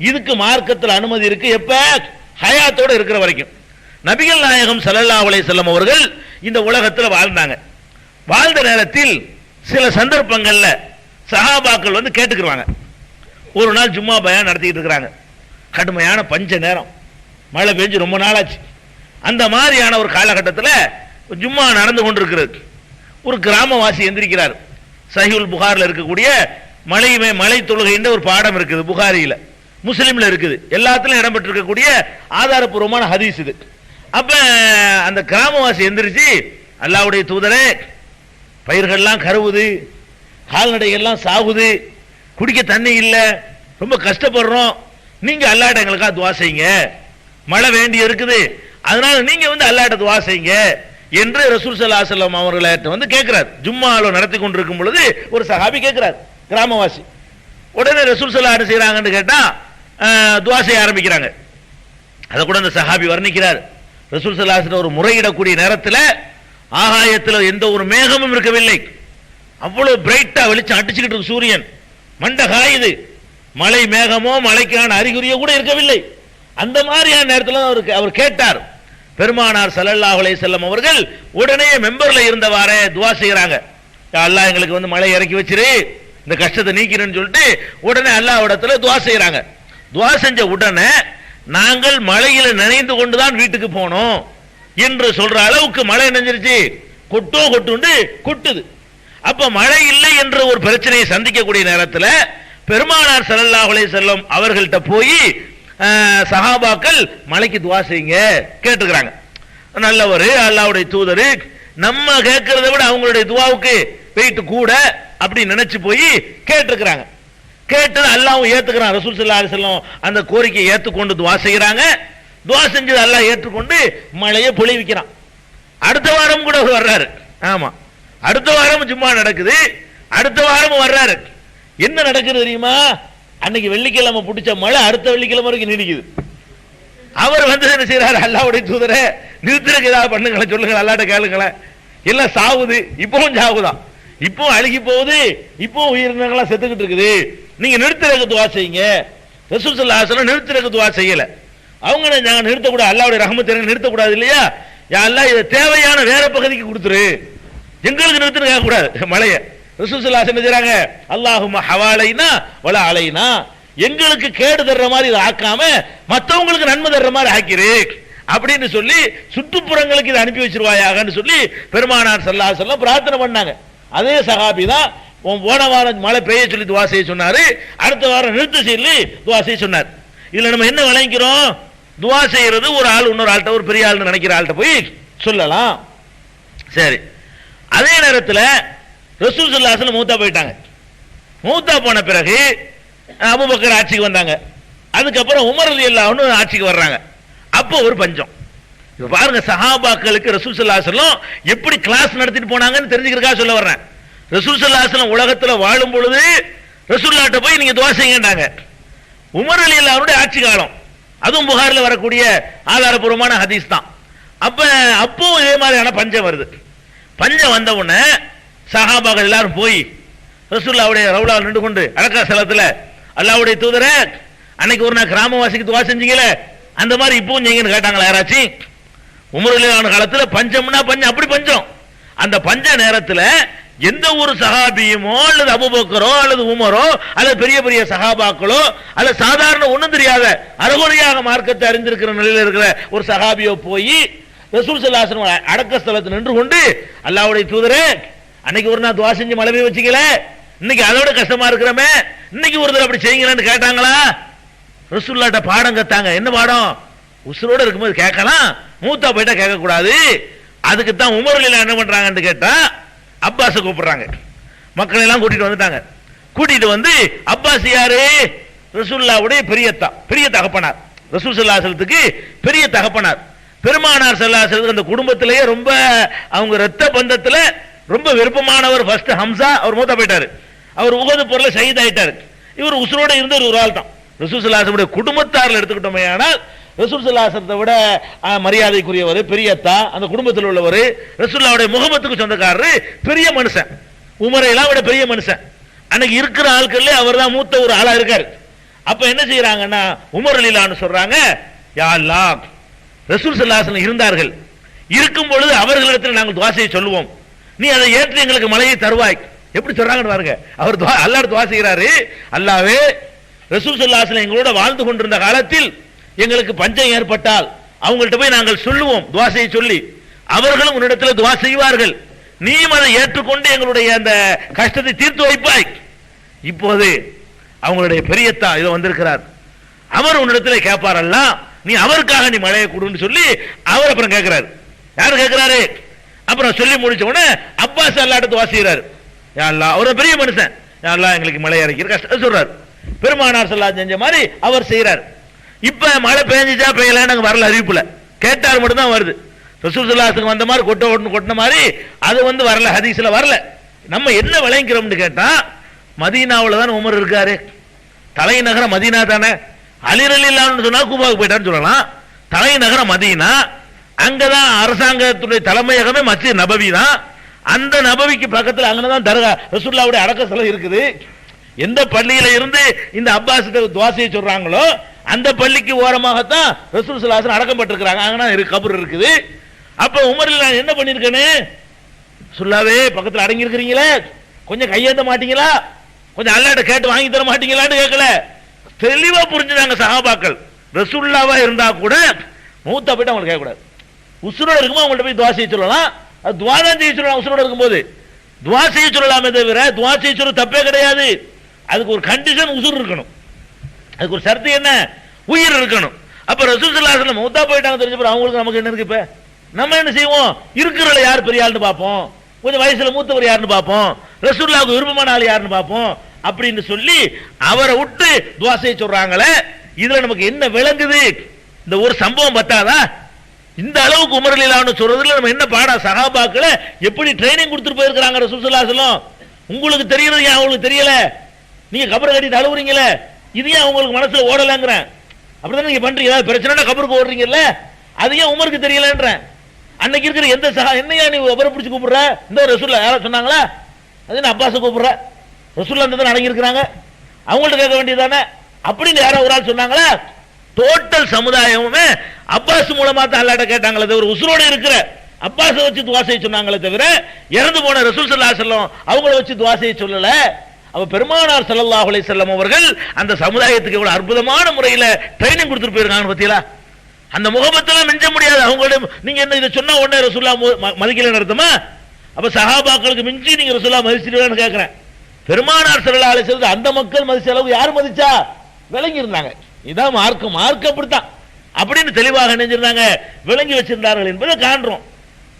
இதுக்கு மார்க்கத்தில் அனுமதி இருக்கு. எப்ப? ஹயாத்தோட இருக்கிற வரைக்கும். நபிகள் நாயகம் ஸல்லல்லாஹு அலைஹி வஸல்லம் அவர்கள் இந்த உலகத்தில் வாழ்ந்தாங்க. வாழ்ந்த நேரத்தில் சில சந்தர்ப்பங்கள்ல சஹாபாக்கள் கேட்டுக்குறாங்க. ஒரு நாள் ஜும்மா பயான் நடத்திட்டு இருக்கிறாங்க. கடுமையான பஞ்ச நேரம், மழை பெஞ்சு ரொம்ப நாளாச்சு. அந்த மாதிரியான ஒரு காலகட்டத்தில் ஜும்மா நடந்து கொண்டிருக்கிறது. ஒரு கிராமவாசி எந்திரிக்கிறார். சஹீஹுல் புகாரில் இருக்கக்கூடிய மலை தொழுகைன்ற ஒரு பாடம் இருக்குது, புகாரியில முஸ்லிம்ல இருக்குது, எல்லாத்திலும் இடம்பெற்றிருக்கக்கூடிய ஆதாரபூர்வமான ஹதீஸ் இது. அப்ப அந்த கிராமவாசி எந்திரிச்சு, அல்லாஹ்வுடைய தூதரே, பயிர்கள்லாம் கருவுது, கால்நடைகள்லாம் சாகுது, குடிக்க தண்ணி இல்லை, ரொம்ப கஷ்டப்படுறோம், நீங்க அல்லாஹ்ட்ட எங்களுக்காக துஆ செய்யுங்க, மழை வேண்டி இருக்குது, அதனால நீங்க அல்லாஹ்ட்ட துஆ செய்யுங்க என்று ரசூல் ஸல்லல்லாஹு அலைஹி வஸல்லம் அவர்களை கேட்கிறார். ஜும்மால நடத்தி கொண்டிருக்கும் பொழுது ஒரு சஹாபி கேட்கிறார், கிராமவாசி. உடனே ரசூல் ஸல்லல்லாஹு அலைஹி செய்றாங்கன்னு கேட்டா துஆ செய்ய ஆரம்பிக்கிறாங்க. அதை கூட அந்த சஹாபி வர்ணிக்கிறார். ரசூல் ஸல்லல்லாஹு அலைஹி ஒரு முறையிடக்கூடிய நேரத்தில் ஆகாயத்தில் எந்த ஒரு மேகமும் இருக்கவில்லை. அவ்வளவு பிரைட்டா வெளிச்சம் அடிச்சுக்கிட்டு இருக்கு சூரியன், மண்ட காயுது, மழை மேகமோ மழைக்கான அறிகுறியோ கூட இருக்கவில்லை. அந்த மாதிரியான நேரத்தில் அவர் கேட்டார். பெருமானார் ஸல்லல்லாஹு அலைஹி வஸல்லம் அவர்கள் உடனே மெம்பர்ல இருந்தவாறே துஆ செய்யறாங்க. அல்லாஹ் எங்களுக்கு மழை இறக்கி வச்சிரு, இந்த கஷ்டத்தை நீக்கிறேன்னு சொல்லிட்டு உடனே அல்லாஹ்விடத்துல துஆ செய்யறாங்க. துஆ செஞ்ச உடனே நாங்கள் மழையில நனைந்து கொண்டுதான் வீட்டுக்கு போனோம் என்று சொல்ற அளவுக்கு மழை நனைஞ்சிருச்சு, கொட்டுண்டு கொட்டுது. அப்ப மழை இல்லை என்ற ஒரு பிரச்சனையை சந்திக்கக்கூடிய நேரத்தில் பெருமானார் ஸல்லல்லாஹு அலைஹி வஸல்லம் அவர்கள்ட்ட போய் சஹாபாக்கள் மலைக்கு துஆ செய்யுங்க கேட்டுக்கிறாங்க. நல்லவர், அல்லாஹ்வுடைய தூதர், நம்ம கேட்கறதை விட அவங்களுடைய துஆவுக்கு வெயிட் கூட அப்படி நினைச்சு போய் கேட்டுக்கிறாங்க. கேட்டது அல்லாஹ்வும் ஏத்துக்கிறான். ரசூல் ஸல்லல்லாஹு அலைஹி வஸல்லம் அந்த கோரிக்கையை ஏற்றுக்கொண்டு துஆ செய்யறாங்க. துஆ செஞ்சது அல்லாஹ் ஏற்றுக்கொண்டு மழையை பொழிவிக்கிறான். அடுத்த வாரம் கூட வர்றாரு. ஆமா, அடுத்த வாரம் ஜும்மா நடக்குது, அடுத்த வாரம் வர்றாரு. என்ன நடக்குது தெரியுமா? அன்னைக்கு வெள்ளிக்கிழமை பிடிச்ச மழை அடுத்த வெள்ளிக்கிழமை வரைக்கும் நீடிக்குது. அவர் என்ன செய்யறாரு, அல்லாஹ்வுடைய தூதரே நிறுத்துறதுக்கு ஏதாவது பண்ணுங்களேன், சொல்லுங்க, அல்லாஹ்ட்ட கேளுங்களேன், எல்லாம் சாவுது, இப்பவும் சாவுதான், இப்பவும் அழுகி போகுது, இப்பவும் உயிரினங்கள்லாம் செத்துக்கிட்டு இருக்குது, நீங்க நிறுத்துறதுக்கு துஆ செய்யுங்க. ரசூல் ஸல்லல்லாஹு அலைஹி வஸல்லம் நிறுத்துறதுக்கு துஆ செய்யல. அவங்க நாங்க நிறுத்தக்கூடாது, அல்லாஹ்வுடைய ரஹ்மத் நிறுத்தக்கூடாது இல்லையா, யா அல்லாஹ் இதை தேவையான வேற பகுதிக்கு கொடுத்துரு, எங்களுக்கு நிறுத்துறது கேட்கக்கூடாது மழையை. ரசூல் ஸல்லல்லாஹு அலைஹி வஸல்லம் செய்றாங்க, அல்லாஹும்ம ஹவாலைனா வலா அலைனா, எங்களுக்கு கேடு தர்ற மாதிரி இதை ஆக்காம மற்றவங்களுக்கு நன்மை தர்ற மாதிரி ஆக்கிரு அப்படின்னு சொல்லி சுற்றுப்புறங்களுக்கு இதை அனுப்பி வச்சிருவாயாகன்னு சொல்லி பெருமானார் ஸல்லல்லாஹு அலைஹி வஸல்லம் பிரார்த்தனை பண்ணாங்க. அதே சஹாபி தான் போன வாரம் மழை பெய்ய சொல்லி துஆ செய்ய சொன்னாரு, அடுத்த வாரம் நிறுத்த சொல்லி துஆ செய்ய சொன்னார். இதுல நம்ம என்ன விளங்கிறோம்? துஆ செய்யறது ஒரு ஆள் இன்னொரு ஆள்கிட்ட, ஒரு பெரிய ஆள்னு நினைக்கிற ஆள்கிட்ட போய் சொல்லலாம். சரி, அதே நேரத்தில் ரசூல் ஸல்லல்லாஹு அலைஹி வஸல்லம் மூத்தா போயிட்டாங்க. மூத்தா போன பிறகு அபூபக்கர் ஆட்சிக்கு வந்தாங்க. அதுக்கப்புறம் உமர் ரலியல்லாஹு அன்ஹு ஆட்சிக்கு வர்றாங்க. அப்போ ஒரு பஞ்சம். இப்ப பாருங்க, சஹாபாக்களுக்கு ரசூல் ஸல்லல்லாஹு அலைஹி வஸல்லம் எப்படி கிளாஸ் நடத்திட்டு போனாங்கன்னு தெரிஞ்சுக்கிறதுக்காக சொல்ல வர்றேன். ரசூல் ஸல்லல்லாஹு அலைஹி வஸல்லம் உலகத்துல வாழும் பொழுது ரசூலுல்லாஹ்ட்ட போய் நீங்க துஆ செய்யுங்கன்றாங்க. உமர் ரலியல்லாஹு அன்ஹுடைய ஆட்சி காலம், அதுவும் புகாரில் வரக்கூடிய ஆதாரபூர்வமான ஹதீஸ் தான். அப்போ இதே மாதிரியான பஞ்சம் வருது. பஞ்சம் வந்த உடனே சஹாபாக்கள் எல்லாரும் போய் ரசூலுல்லாஹ்வுடைய ரவுலாவில் நின்று கொண்டு அலக்கா ஸ்தலத்தில், அல்லாஹ்வுடைய தூதரே, அன்னைக்கு ஒரு நாள் கிராமவாசிக்கு துஆ செஞ்சீங்களே, அந்த மாதிரி இப்பவும் செய்யுங்கன்னு கேட்டாங்களா யாராச்சும்? உமர் ரலியல்லாஹு காலத்தில் பஞ்சம்னா பஞ்சம், அப்படி பஞ்சம். அந்த பஞ்ச நேரத்தில் எந்த ஒரு சஹாபியுமோ அல்லது அபூபக்கரோ அல்லது உமரோ அல்லது பெரிய பெரிய சஹாபாக்களோ அல்லது சாதாரண ஒண்ணும் தெரியாத அறகுறையாக மார்க்கத்தை அறிந்திருக்கிற நிலையில் இருக்கிற ஒரு சஹாபியோ போய் ரசூல் ஸல்லல்லாஹு அலைஹி வஸல்லம் அடக்க ஸ்தலத்தில் நின்று கொண்டு அல்லாஹ்வுடைய தூதரே, அன்னைக்கு ஒரு நாள் துஆ செஞ்சு மழை பெய்ய வச்சிக்கல, இன்னைக்கு அதோட கஷ்டமா இருக்கிறமே, இன்னைக்கு ஒரு தடவை அப்படி செய்யுங்களேன்னு கேட்டாங்களா? ரசூலுல்லாஹ்ட்ட பாடம் கத்தாங்க. என்ன பாடம்? உசுரோட இருக்கும்போது கேட்கலாம், மூத்தா போயிட்டா கேட்க கூடாது. அதுக்கு தான் உமர் ரலியல்லாஹு என்ன பண்றாங்கன்னு கேட்டா அப்பாஸை கூப்பிடுறாங்க. மக்கள் எல்லாம் கூட்டிட்டு வந்துட்டாங்க. கூட்டிட்டு வந்து அப்பாஸ் யாரு? ரசூலுல்லாஹ்வுடைய பெரிய தகப்பனார். ரசூல் ஸல்லல்லாஹு அலைஹி வஸல்லத்துக்கு பெரிய தகப்பனார். பெருமானார் ஸல்லல்லாஹு அலைஹி வஸல்லம் அந்த குடும்பத்திலேயே ரொம்ப அவங்க ரத்த பந்தத்துல ரொம்ப விருப்பமானவர் ஃபர்ஸ்ட் ஹம்சா. அவர் மூத்தா போயிட்டாரு. அவர் உஹது போர்ல ஷஹீத் ஆயிட்டாரு. இவர் உசுரோட இருந்த ஒரு ஆள் தான். ரசூல் ஸல்லல்லாஹு அலைஹி வஸல்லம் குடும்பத்தார்ல எடுத்துக்கிட்டோமே, ஆனால் ரசூல் ஸல்லல்லாஹு அலைஹி வஸல்லத்தை விட மரியாதைக்குரியவர், பெரியத்தா, அந்த குடும்பத்தில் உள்ளவர், ரசூலுல்லாஹ்வுடைய முகமத்துக்கு சொந்தக்காரரு, பெரிய மனுஷன். உமரை எல்லாம் விட பெரிய மனுஷன். அன்னைக்கு இருக்கிற ஆட்கள்ல அவர் தான் மூத்த ஒரு ஆளா இருக்காரு. அப்ப என்ன செய்யறாங்கன்னா உமர் ரலியல்லாஹு சொல்றாங்க, யா அல்லாஹ், ரசூல் ஸல்லல்லாஹு அலைஹி வஸல்லம் இருந்தார்கள், இருக்கும் பொழுது அவர்களிடத்தில் நாங்கள் துஆ செய்ய சொல்லுவோம், நீ அதை ஏற்று எங்களுக்கு மழையை தருவாய். எப்படி சொல்றாங்கன்னு பாருங்க. அவர் அல்லாஹ்விடம் துஆ செய்கிறாரு, அல்லாஹ்வே, ரசூல் ஸல்லல்லாஹு அலைஹி வஸல்லம் எங்களோட வாழ்ந்து கொண்டிருந்த காலத்தில் எங்களுக்கு பஞ்சம் ஏற்பட்டால் அவங்கள்ட்ட போய் நாங்கள் சொல்லுவோம், துஆ செய்ய சொல்லி, அவர்களும் உன்னிடத்தில் துஆ செய்வார்கள், நீயும் அதை ஏற்றுக்கொண்டு எங்களுடைய அந்த கஷ்டத்தை தீர்த்து வைப்பாய். இப்போது அவங்களுடைய பெரியத்தா இதோ வந்திருக்கிறார், அவர் உன்னிடத்தில் கேட்பாரல்ல, நீ அவருக்காக நீ மழையை கொடுன்னு சொல்லி அவர் அப்புறம் கேட்கிறாரு. யாரு கேட்கிறாரு? அப்புறம் சொல்லி முடிச்ச உடனே அப்பாஸ் அல்லாஹ்ட்ட துஆ செய்றாரு, யா அல்லாஹ், அவர் பெரிய மனுஷன், யா அல்லாஹ் எங்களுக்கு மழை இறக்கிற கஷ்டம் சொல்றாரு. பெருமானார் ஸல்லல்லாஹு செஞ்ச மாதிரி அவர் செய்றார். இப்ப மழை பெஞ்சிச்சா பெய்யல நாங்க வரல, அறிவிப்புல கேட்டார் மட்டும் தான் வருது. ரசூல் ஸல்லல்லாஹு அலைஹி வஸல்லம் வந்த மாதிரி கொட்டின மாதிரி அது வந்து வரல, ஹதீஸ்ல வரல. நம்ம என்ன விளங்கிறோம்னு கேட்டா, மதீனாவுல தான் உமர் இருக்காரு, தலைநகரம் மதீனா தானே. அலி ரலியல்லாஹு அன்ஹு சொன்னா கூபாவுக்கு போயிட்டான்னு சொல்லலாம். தலைநகரம் மதீனா, அங்கதான் அரசாங்கத்துடைய தலைமையகமே மஸ்ஜித் நபவி தான். அந்த நபவிக்கு பக்கத்தில் அங்கதான் தர்கா ரசூலுல்லாஹ்வுடைய அடக்க ஸ்தலம் இருக்குது. எந்த பள்ளியில இருந்து இந்த அப்பாஸ் துஆ செய்ய சொல்றாங்களோ அந்த பள்ளிக்கு ஓரமாகத்தான் ரசூல் ஸல்லல்லாஹு அலைஹி வஸல்லம் அடக்கப்பட்டிருக்கிறாங்க. அங்கனா கபர் இருக்குது. அப்ப உமர் நான் என்ன பண்ணிருக்கேன்னு சொல்லாவே, பக்கத்தில் அடங்கி இருக்கிறீங்களே, கொஞ்சம் கையேந்த மாட்டீங்களா, கொஞ்சம் அல்லாஹ்ட்ட கேட்டு வாங்கி தர மாட்டீங்களான்னு கேட்கல. தெளிவா புரிஞ்சுதாங்க சஹாபாக்கள். ரசூலுல்லாஹ்வா இருந்தா கூட மூத்தா போயிட்டு அவங்க கேட்க கூடாது. உசுரோட இருக்கும்போது அவங்கள்ட்ட போய் துஆ செய்ய சொல்லலாம். அது துஆ தான் செய்ய சொல்லலாம். உசுரோட இருக்கும்போது துஆ செய்ய சொல்லலாமே தவிர துஆ செய்ய சொல்ல தப்பே கிடையாது. அதுக்கு ஒரு கண்டிஷன் உசுர் இருக்கணும். அதுக்கு ஒரு ஷரத்து என்ன? உயிர் இருக்கணும். அப்ப ரசூல் ஸல்லல்லாஹு அலைஹி வஸல்லம் மூத்தா போயிட்டாங்க தெரிஞ்ச பிறகு அவங்களுக்கு நமக்கு என்ன இருக்கு? இப்ப நம்ம என்ன செய்வோம்? இருக்கிறல யார் பெரிய ஆள்னு பார்ப்போம், கொஞ்சம் வயசுல மூத்தவர் யாருன்னு பார்ப்போம், ரசூலுல்லாஹ்வுக்கு விருப்பமான ஆள் யாருன்னு பார்ப்போம். அப்படின்னு சொல்லி அவரை விட்டு துஆ செய்ய சொல்றாங்களே, இதுல நமக்கு என்ன விளங்குது? இந்த ஒரு சம்பவம் பத்தாதா? இந்த அளவுக்கு உமர் ரலியல்லாஹு அன்ஹு சொல்றதுல நம்ம என்ன பாடம்? சஹாபாக்களை எப்படி ட்ரைனிங் கொடுத்துட்டு போயிருக்காங்க ரசூல் ஸல்லல்லாஹு அலைஹி வஸல்லம். உங்களுக்கு தெரியறது ஏன் அவங்களுக்கு தெரியல? நீங்க கபரை கட்டிட்டு அழுவுறீங்களே, இது ஏன் உங்களுக்கு மனசுல ஓடலங்கிறேன். அப்படிதான் நீங்க பண்றீங்க. ஏதாவது பிரச்சனைனா கபருக்கு ஓடுறீங்கல்ல, அது ஏன் உமருக்கு தெரியலன்றேன். அன்னைக்கு இருக்கிற எந்த என்னையா நீ கபரை பிடிச்சி கூப்பிடுற? இந்த ரசூலுல்லாஹ் யாரா சொன்னாங்களா? அது என்ன அப்பாஸை கூப்பிடுற? ரசூலுல்லாஹ் அந்த அடங்கி இருக்கிறாங்க, அவங்கள்ட்ட கேட்க வேண்டியதானே அப்படின்னு யாரோ ஒரு ஆள் சொன்னாங்களா? டோட்டல் சமுதாயமுமே அப்பாஸ் மூலமா தான் அல்லாஹ்ட்ட கேட்டாங்களே தவிர உசுரோட இருக்கிற அப்பாஸை வச்சு துஆ செய்ய சொன்னாங்களே தவிர இறந்து போன ரசூல் ஸல்லல்லாஹு அலைஹி வஸல்லம் அவங்கள வச்சு துஆ செய்ய சொல்லல. அப்ப பெருமானார் ஸல்லல்லாஹு அலைஹி வஸல்லம் அவர்கள் அந்த சமுதாயத்துக்கு எவ்வளவு அற்புதமான முறையில் ட்ரைனிங் கொடுத்துட்டு போயிருக்காங்க பத்தியா. அந்த முகமத்தெல்லாம் மிஞ்ச முடியாது. அவங்களோட நீங்க என்ன இதை சொன்னா உடனே ரசூலுல்லாஹ் மதிக்கலன்னு அர்த்தமா? அப்ப சஹாபாக்களுக்கு மிஞ்சி நீங்க ரசூலுல்லாஹ் மதிச்சிடுவான்னு கேட்கிறேன். பெருமானார் ஸல்லல்லாஹு அலைஹி வஸல்லம் அந்த மக்கள் மதிச்ச அளவு யார் மதிச்சா? விளங்கி இருந்தாங்க. இதான் மார்க்கம், மார்க்கம் அப்படித்தான் அப்படின்னு தெளிவாக நினைஞ்சிருந்தாங்க, விளங்கி வச்சிருந்தார்கள் என்பதை காண்றோம்.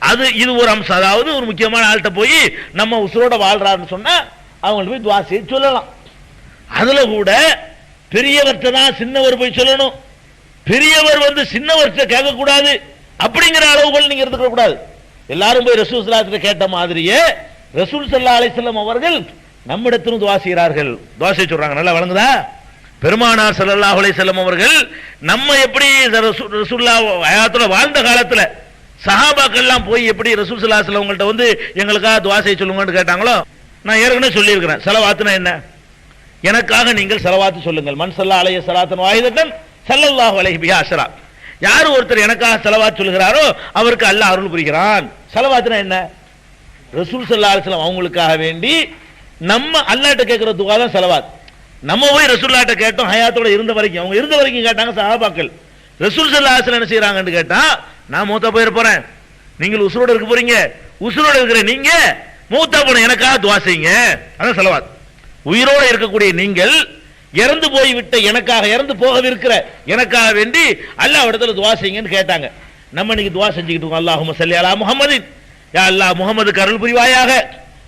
அது இது ஒரு அம்சம். அதாவது ஒரு முக்கியமான ஆள்கிட்ட போய் நம்ம உசுரோட வாழ்றாருன்னு சொன்னா அவங்கள்ட்ட போய் துஆ செய்ய சொல்லலாம். அதுல கூட பெரியவர்கிட்ட தான் சின்னவர் போய் சொல்லணும். பெரியவர் வந்து சின்னவர்கிட்ட கேட்க கூடாது அப்படிங்கிற அளவுகள் நீங்க எடுத்துக்க கூடாது. எல்லாரும் போய் ரசூல் ஸல்லல்லாஹு அலைஹி வஸல்லம் கேட்ட மாதிரியே ரசூல் ஸல்லல்லாஹு அலைஹி வஸல்லம் அவர்கள் நம்மிடத்திலும் துஆ செய்கிறார்கள், துஆ செய்ய சொல்றாங்க. நல்லா வழங்குதா? பெருமானார் ஸல்லல்லாஹு அலைஹி வஸல்லம் அவர்கள் நம்ம எப்படி ரசூலுல்லாஹ் ஹயாத்துல வாழ்ந்த காலத்துல சஹாபாக்கள் எல்லாம் போய் எப்படி ரசூல் ஸல்லல்லாஹு அலைஹி வஸல்லம் அவங்கள்ட்ட வந்து எங்களுக்காக துஆ செய்ய சொல்லுங்கன்னு கேட்டாங்களோ, நான் ஏற்கனவே சொல்லியிருக்கிறேன். ஸலவாத்துனா என்ன? எனக்காக நீங்கள் ஸலவாத்து சொல்லுங்கள். மன் ஸல்லா அலைஹி ஸலாத்தன் வாஹிதத்தன் ஸல்லல்லாஹு அலைஹி பிஹா அஷ்ரா. யார் ஒருத்தர் எனக்காக ஸலவாத் சொல்கிறாரோ அவருக்கு அல்லாஹ் அருள் புரிகிறான். ஸலவாத்னா என்ன? ரசூல் ஸல்லல்லாஹு அலைஹி வஸல்லம் அவங்களுக்காக வேண்டி நம்ம அல்லாஹ்ட்ட கேட்கிற துஆ தான் ஸலவாத். நம்ம போய் ரசூலுல்லாஹ்ட்ட கேட்டோம் ஹயாத்தோட இருந்த வரைக்கும், அவங்க இருந்த வரைக்கும் கேட்டாங்க சஹாபாக்கள். ரசூல் ஸல்லல்லாஹு அலைஹி வஸல்லம் என்ன செய்றாங்கன்னு கேட்டா, நான் மூத்தா போயிட போறேன், நீங்கள் உசுரோட இருக்க போறீங்க, உசுரோட இருக்கிற நீங்க மூத்தா போன எனக்காக துஆ செய்யுங்க, அதான் ஸலவாத். உயிரோட இருக்கக்கூடிய நீங்கள் இறந்து போய் விட்ட எனக்காக, இறந்து போகவிருக்கிற எனக்காக வேண்டி அல்லாஹ்விடத்துல துஆ செய்யுங்கன்னு கேட்டாங்க. நம்ம இன்னைக்கு துஆ செஞ்சுக்கிட்டு இருக்கோம். அல்லாஹும்ம ஸல்லி அலா முஹம்மதின், யா அல்லாஹ் முஹம்மதுக்கு அருள் புரிவாயாக,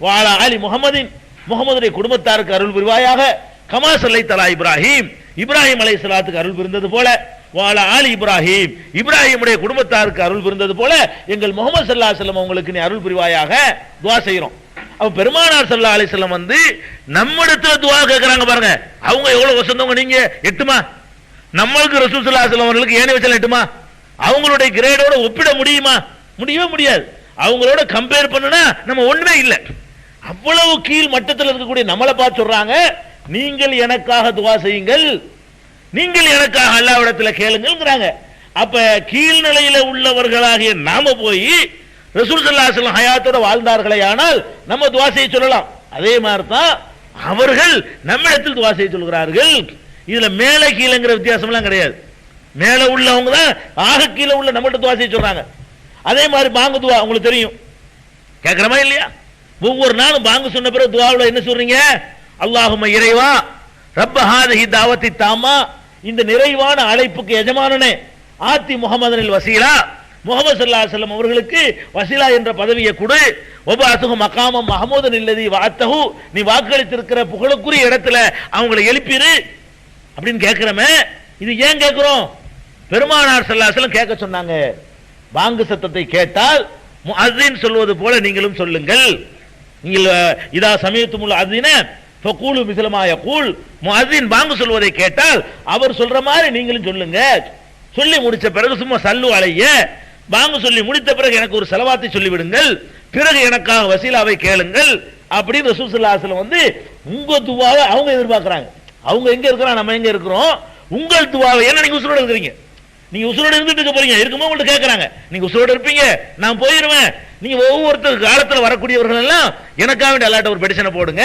வ அலா ஆலி முஹம்மதின், முஹம்மதுடைய குடும்பத்தாருக்கு அருள் புரிவாயாக, கமா ஸல்லைத அலா இப்ராஹீம், இப்ராஹிம் அலைஹிஸ்ஸலாத்துக்கு அருள் புரிந்தது போல, வ அலா ஆலி இப்ராஹீம், இப்ராஹிமுடைய குடும்பத்தாருக்கு அருள் புரிந்தது போல எங்கள் முஹம்மது ஸல்லல்லாஹு அலைஹி வஸல்லம் உங்களுக்கு நீ அருள் புரிவாயாக துஆ செய்றோம். அப்ப பெருமானார் ஸல்லல்லாஹு அலைஹி வஸல்லம் வந்து நம்மிடத்துல துஆ கேக்குறாங்க பாருங்க. அவங்க எவ்வளவு வசந்தவங்க, நீங்க எட்டுமா? நம்மளுக்கு ரசூல் ஸல்லல்லாஹு அலைஹி வஸல்லம் அவங்களுக்கு ஏணி வச்சல எட்டுமா? அவங்களுடைய கிரேடோட ஒப்பிட முடியுமா? முடியவே முடியாது. அவங்களோட கம்பேர் பண்ணுனா நம்ம ஒண்ணுமே இல்லை. அவ்வளவு கீழ் மட்டத்தில் இருக்கக்கூடிய நம்மளை பார்த்து சொல்றாங்க, நீங்கள் எனக்காக துஆ செய்யுங்கள், நீங்கள் எனக்காக அல்லாஹ்விடத்தில் கேளுங்கள்ங்கறாங்க. அப்ப கீழ்நிலையில உள்ளவர்களாகிய நாம போய் ரசூல் ஸல்லல்லாஹு அலைஹி வஸல்லம் ஹயாத்தோட வாழ்ந்தார்களே ஆனால் நம்ம துஆ செய்ய சொல்லலாம். அதே மாதிரி தான் அவர்கள் நம்மிடத்தில் துஆ செய்ய சொல்கிறார்கள். இதுல மேலே கீழேங்கிற வித்தியாசம் எல்லாம் கிடையாது. மேலே உள்ளவங்க தான் ஆக கீழே உள்ள நம்மகிட்ட துஆ செய்ய சொல்றாங்க. அதே மாதிரி பாங்கு துஆ உங்களுக்கு தெரியும், கேட்கிறமா இல்லையா? ஒவ்வொரு நாளும் பாங்கு சொன்ன பிறகு துஆவுல என்ன சொல்றீங்க? அல்லாஹும்ம இறைவா ரப்ப ஹாதிஹி தாவத்தி தாமா, இந்த நிறைவான அழைப்புக்கு எஜமானனே, ஆத்தி முஹம்மதனில் வசீலா, முஹம்மது ஸல்லல்லாஹு அலைஹி வஸல்லம் அவர்களுக்கு வசீலா என்ற பதவியை கொடு, வபஅத்ஹு மகாமம் மஹமூதன் இல்லதி வஅத்தஹு, நீ வாக்களித்திருக்கிற புகழுக்குரிய இடத்துல அவங்களை எழுப்பிரு அப்படின்னு கேட்கிறோமே. இது ஏன் கேட்கிறோம்? பெருமானார் ஸல்லல்லாஹு அலைஹி வஸல்லம் கேட்க சொன்னாங்க. பாங்கு சத்தத்தை கேட்டால் முஅஸ்ஸின் சொல்வது போல நீங்களும் சொல்லுங்கள். நீங்கள் இதா சமயத்துமுல் அஸின ஃபகூலு மிஸ்ல மா யகூல், முஅஸ்ஸின் பாங்கு சொல்வதை கேட்டால் அவர் சொல்ற மாதிரி நீங்களும் சொல்லுங்க. சொல்லி முடிச்ச பிறகு சும்மா சல்லு அலைய, பாங்கு சொல்லி முடித்த பிறகு எனக்கு ஒரு ஸலவாத்தை சொல்லி விடுங்கள், பிறகு எனக்காக வசீலாவை கேளுங்கள் அப்படின்னு ரசூல் ஸல்லல்லாஹு அலைஹி வஸல்லம் வந்து உங்க துஆவை அவங்க எதிர்பார்க்கறாங்க. அவங்க எங்க இருக்கிறாங்க, நம்ம எங்க இருக்கிறோம்? உங்கள் துஆவை, ஏன்னா நீங்க உசுரோட இருக்கிறீங்க, நீங்க உசுரோட இருந்துட்டு இருக்க போறீங்க, இருக்குமோ உங்கள்ட்ட கேட்கறாங்க. நீங்க உசுரோட இருப்பீங்க, நான் போயிருவேன், நீங்க ஒவ்வொருத்தர் காலத்துல வரக்கூடியவர்கள் எல்லாம் எனக்காக வேண்டிய அல்லாஹ்ட்ட ஒரு பெடிஷனை போடுங்க.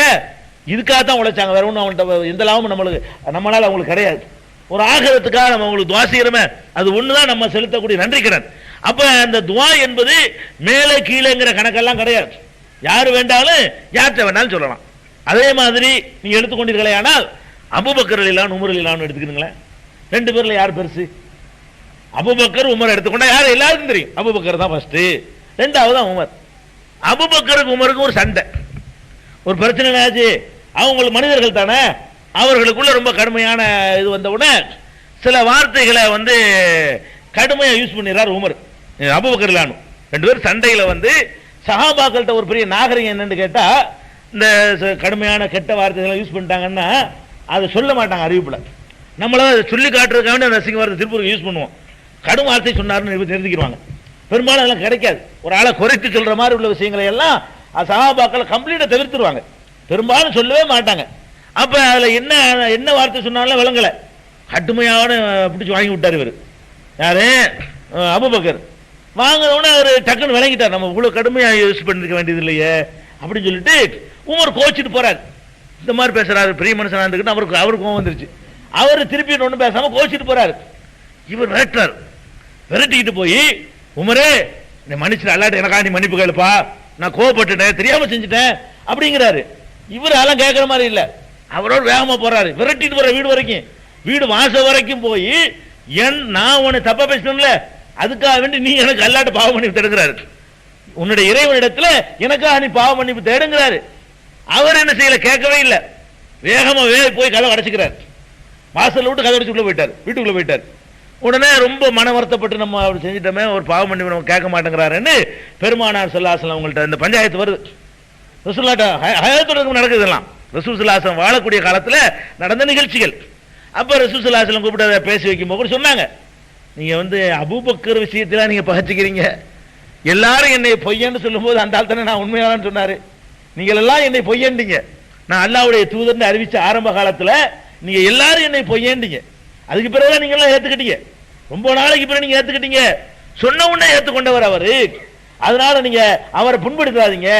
இதுக்காக தான் உழைச்சாங்க, வேற ஒன்றும் அவங்கள்ட்ட எந்த லாபமும் நம்மளால அவங்களுக்கு கிடையாது. ஒரு ஆகிரத்துக்காக நம்ம அவங்களுக்கு துஆ செய்யறோமே, அது ஒண்ணுதான் நம்ம செலுத்தக்கூடிய நன்றி கடன். அப்ப அந்த துஆ என்பது மேலே கீழேங்கிற கணக்கெல்லாம் கிடையாது. யாரு வேண்டாலும் யார்கிட்ட வேணாலும் சொல்லலாம். அதே மாதிரி நீங்க எடுத்துக்கொண்டீர்களே ஆனால் அபூபக்கர் ரலியல்லாஹு உமர் ரலியல்லாஹு எடுத்துக்கிறீங்களேன், ரெண்டு பேர்ல யார் பெருசு? அபூபக்கர் உமர் எடுத்துக்கொண்டா யார் எல்லாருக்கும் தெரியும், அபூபக்கர் தான் ஃபர்ஸ்ட், ரெண்டாவது தான் உமர். அபூபக்கருக்கு உமருக்கு ஒரு சண்டை, ஒரு பிரச்சனை ஆச்சு. அவங்க மனிதர்கள் தானே, அவர்களுக்குள்ள ரொம்ப கடுமையான இது வந்த உடனே சில வார்த்தைகளை வந்து கடுமையா யூஸ் பண்ணிடுறார் உமர். அபூபக்கர் ரலியல்லாஹு ரெண்டு பேரும் சண்டையில வந்து சஹாபாக்கள்கிட்ட ஒரு பெரிய நாகரிகம் என்னன்னு கேட்டா, இந்த கடுமையான கெட்ட வார்த்தைகளை யூஸ் பண்ணிட்டாங்கன்னா அதை சொல்ல மாட்டாங்க அறிவிப்புல. நம்மள சொல்லி காட்டுறதுக்காக வேண்டிய ரசிங்க வார்த்தை திருப்பூர் யூஸ் பண்ணுவோம். கடும் வார்த்தை சொன்னாருன்னு தெரிஞ்சுக்கிடுவாங்க. பெரும்பாலும் அதெல்லாம் கிடைக்காது. ஒரு ஆளை குறைத்து சொல்ற மாதிரி உள்ள விஷயங்களை எல்லாம் சஹாபாக்களை கம்ப்ளீட்டா தவிர்த்துருவாங்க, பெரும்பாலும் சொல்லவே மாட்டாங்க. அப்ப அதுல என்ன வார்த்தை சொன்னாலும் விளங்கல, கடுமையான பிடிச்சி வாங்கி விட்டார் இவர். யாரு? அபூபக்கர். வாங்கினவுடனே அவர் டக்குன்னு விளங்கிட்டார், நம்ம இவ்வளவு கடுமையா யூஸ் பண்ணிருக்க வேண்டியது இல்லையே அப்படின்னு சொல்லிட்டு உமர் கோச்சிட்டு போறாரு. இந்த மாதிரி பேசுறாரு பெரிய மனுஷனா இருந்துக்கிட்டு அவருக்கு கோவம் வந்துருச்சு. அவர் திருப்பி ஒன்றும் பேசாம கோச்சிட்டு போறாரு. இவர் விரட்டுறாரு, விரட்டிக்கிட்டு போய் உமரே நீ மன்னிச்சு அல்லாட்ட எனக்கா நீ மன்னிப்பு கேளுப்பா, நான் கோவப்பட்டுட்டேன், தெரியாம செஞ்சுட்டேன் அப்படிங்கிறாரு. இவர் அதெல்லாம் கேட்கற மாதிரி இல்ல, அவரோட வேகமா போறாரு, விரட்டிட்டு போற வீடு வரைக்கும், வீடு வாசல் வரைக்கும் போய் நான் உன்னை தப்பா பேசணும்ல, அதுக்காக வேண்டி நீ எனக்கு அல்லாட்ட பாவ மன்னிப்பு தேடுங்கிறாரு. உன்னுடைய இறைவனிடத்துல எனக்காக நீ பாவ மன்னிப்பு தேடுங்கிறாரு. அவர் என்ன செய்யல, கேட்கவே இல்லை, வேகமா போய் கதவை அடைச்சுக்கிறார். வாசல்ல விட்டு கதை அடிச்சு உள்ள போயிட்டார், வீட்டுக்குள்ள போயிட்டார். உடனே ரொம்ப மன வருத்தப்பட்டு நம்ம அப்படி செஞ்சிட்டோமே, ஒரு பாவ மன்னிப்பு நம்ம கேட்க மாட்டேங்கிறாருன்னு பெருமானார் ஸல்லல்லாஹு அலைஹி வஸல்லம் அவங்கள்ட்ட இந்த பஞ்சாயத்து வருது. ரசூலுல்லாஹ் ஹயாத்தோட நடக்குதெல்லாம், ரசூல் ஸல்லல்லாஹு அலைஹி வஸல்லம் வாழக்கூடிய காலத்துல நடந்த நிகழ்ச்சிகள். அப்ப ரசூல் ஸல்லல்லாஹு அலைஹி வஸல்லம் கூப்பிட்டு பேசி வைக்கும்போது கூட சொன்னாங்க, நீங்க வந்து அபூபக்கர் விஷயத்துல நீங்க பகச்சிக்கிறீங்க, எல்லாரும் என்னை பொய்யன்னு சொல்லும்போது அந்த ஆள் தானே நான் உண்மையானு சொன்னாரு, நீங்கள் எல்லாம் என்னை பொய்யண்டீங்க, நான் அல்லாஹ்வுடைய தூதர்னு அறிவிச்ச ஆரம்ப காலத்துல நீங்க எல்லாரும் என்னை பொய்யண்டீங்க, அதுக்கு பிறகு நீங்க எல்லாம் ஏத்துக்கிட்டீங்க, ரொம்ப நாளைக்கு பிறகு நீங்க ஏத்துக்கிட்டீங்க, சொன்ன உடனே ஏத்துக்கொண்டவர் அவரு. அதனால நீங்க அவரை புண்படுத்தாதீங்க,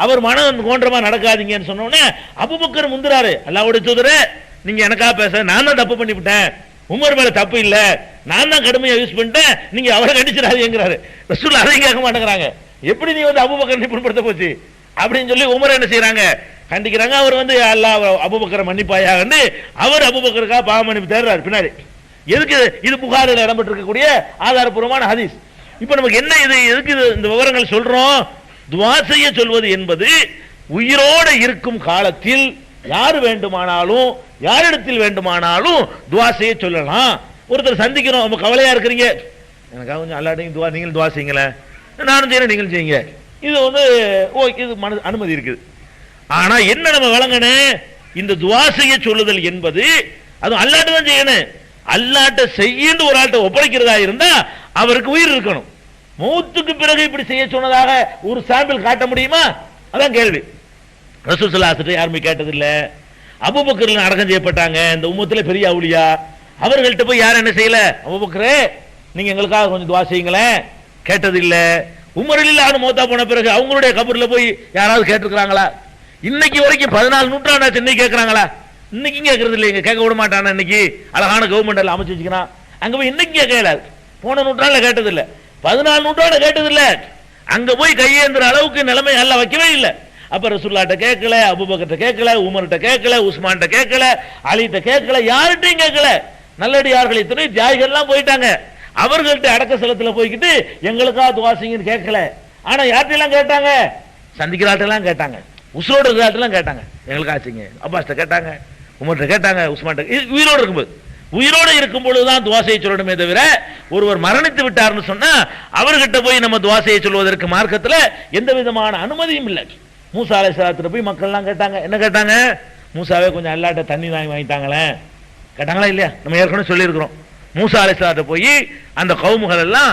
அவர் மனம் கோன்றமா நடக்காதீங்கன்னு சொன்ன உடனே அபூபக்கர் முந்துறாரு. அல்லாஹ்வுடைய தூதரே, நீங்க எனக்கா பேச, நான் தான் தப்பு பண்ணிவிட்டேன், உமர் மேல தப்பு இல்ல, நான் தான் கடுமையா யூஸ் பண்ணிட்டேன், நீங்க அவரை கண்டிச்சிடாதீங்கிறாரு. ரசூல் அதையும் கேட்க மாட்டேங்கிறாங்க. எப்படி நீ வந்து அபூபக்கர் புண்படுத்த போச்சு அப்படின்னு சொல்லி உமர் என்ன செய்யறாங்க, கண்டிக்கிறாங்க. அவர் வந்து அல்லாஹ் அபூபக்கரை மன்னிப்பாயான்னு அவர் அபூபக்கருக்கா பாவ மன்னிப்பு தேடுறாரு பின்னாடி. எதுக்கு இது? புகாரில் இடம்பெற்றிருக்கக்கூடிய ஆதாரபூர்வமான ஹதீஸ். இப்ப நமக்கு என்ன இது, எதுக்கு இந்த விவரங்கள் சொல்றோம்? துஆ செய்ய சொல்வது என்பது உயிரோடு இருக்கும் காலத்தில் யார் வேண்டுமானாலும் யாரிடத்தில் வேண்டுமானாலும் துஆ செய்ய சொல்லலாம். ஒருத்தர் சந்திக்கிறோம், நம்ம கவலையா இருக்கிறீங்க, எனக்காக கொஞ்சம் அல்லாஹ்டையும் துஆ, நீங்களும் துஆ செய்யுங்களேன், நானும் செய்யறேன் நீங்களும் செய்யுங்க, இது வந்து இது அனுமதி இருக்குது. ஆனா என்ன நம்ம விளங்கணும், இந்த துஆ செய்ய சொல்லுதல் என்பது அது அல்லாஹ்ட்ட தான் செய்யணும். அல்லாஹ்ட்ட செய்யின்னு ஒரு ஆள்கிட்ட ஒப்படைக்கிறதா இருந்தா அவருக்கு உயிர் இருக்கணும். மௌத்துக்கு பிறகு இப்படி செய்ய சொன்னதாக ஒரு சாம்பிள் காட்ட முடியுமா? அதான் கேள்வி. ரசூல் ஸல்லல்லாஹு அலைஹி வஸல்லம் யாருமே கேட்டதில்ல. அபூபக்கர் அடக்கம் செய்யப்பட்டாங்க, இந்த உம்மத்துல பெரிய அவுலியா, அவர்கள்ட்ட போய் யாரும் என்ன செய்யல, அபூபக்கரே நீங்க எங்களுக்காக கொஞ்சம் துஆ செய்யுங்களேன், கேட்டதில்ல. உமர் ரலியல்லாஹு மௌத்தா போன பிறகு அவங்களுடைய கபர்ல போய் யாராவது கேட்டிருக்கிறாங்களா? இன்னைக்கு வரைக்கும் 14 நூற்றாண்டாச்சு, இன்னைக்கு கேட்கறாங்களா? இன்னைக்கு கேட்கறது இல்லைங்க, கேட்க விட மாட்டானா. இன்னைக்கு அழகான கவர்மெண்ட் எல்லாம் அமைச்சு வச்சுக்கிறான், அங்க போய் இன்னைக்கு கேட்கல. போன நூற்றாண்டுல கேட்டதில்ல, 14 நூற்றாண்டு கேட்டதில்ல. அங்க போய் கையேந்திர அளவுக்கு நிலைமை எல்லாம் வைக்கவே இல்லை. அப்ப ரசூலுல்லாஹ்ட்ட கேட்கல, அபூபக்கர்ட்ட கேட்கல, உமர்ட்ட கேட்கல, உஸ்மான்ட்ட கேட்கல, அலிட்ட கேட்கல, யார்கிட்டையும் கேட்கல. நல்லடியார்கள் இத்தனை தியாகிகள் எல்லாம் போயிட்டாங்க, அவர்கள்ட்ட அடக்க செலத்துல போய்கிட்டு எங்களுக்காக துஆ செய்யுங்கன்னு கேட்கல. ஆனா யார்கிட்டெல்லாம் கேட்டாங்க? சந்திக்கிற ஆட்டெல்லாம் கேட்டாங்க, உசுரோடு இருக்கிற ஆட்டெல்லாம் கேட்டாங்க, எங்களுக்காக செய்யுங்க. அப்பாஸ்ட்ட கேட்டாங்க, உமர்ட்ட கேட்டாங்க, உஸ்மான்ட்ட. உயிரோடு இருக்கும்போது, உயிரோடு இருக்கும் பொழுதுதான் துஆ செய்ய சொல்லணுமே தவிர ஒருவர் மரணித்து விட்டார்னு சொன்னா அவர்கிட்ட போய் நம்ம துஆ செய்ய சொல்வதற்கு மார்க்கத்துல எந்த விதமான அனுமதியும் இல்லை. மூசா அலைஹிஸ்ஸலாத்துல போய் மக்கள்லாம் கேட்டாங்க, என்ன கேட்டாங்க? மூசாவே கொஞ்சம் அல்லாஹ்ட்ட தண்ணி வாங்கிட்டாங்களே, கேட்டாங்களா இல்லையா? நம்ம ஏற்கனவே சொல்லியிருக்கிறோம். மூசா அலைஹிஸ்ஸலாத்த போய் அந்த கவுமுகள் எல்லாம்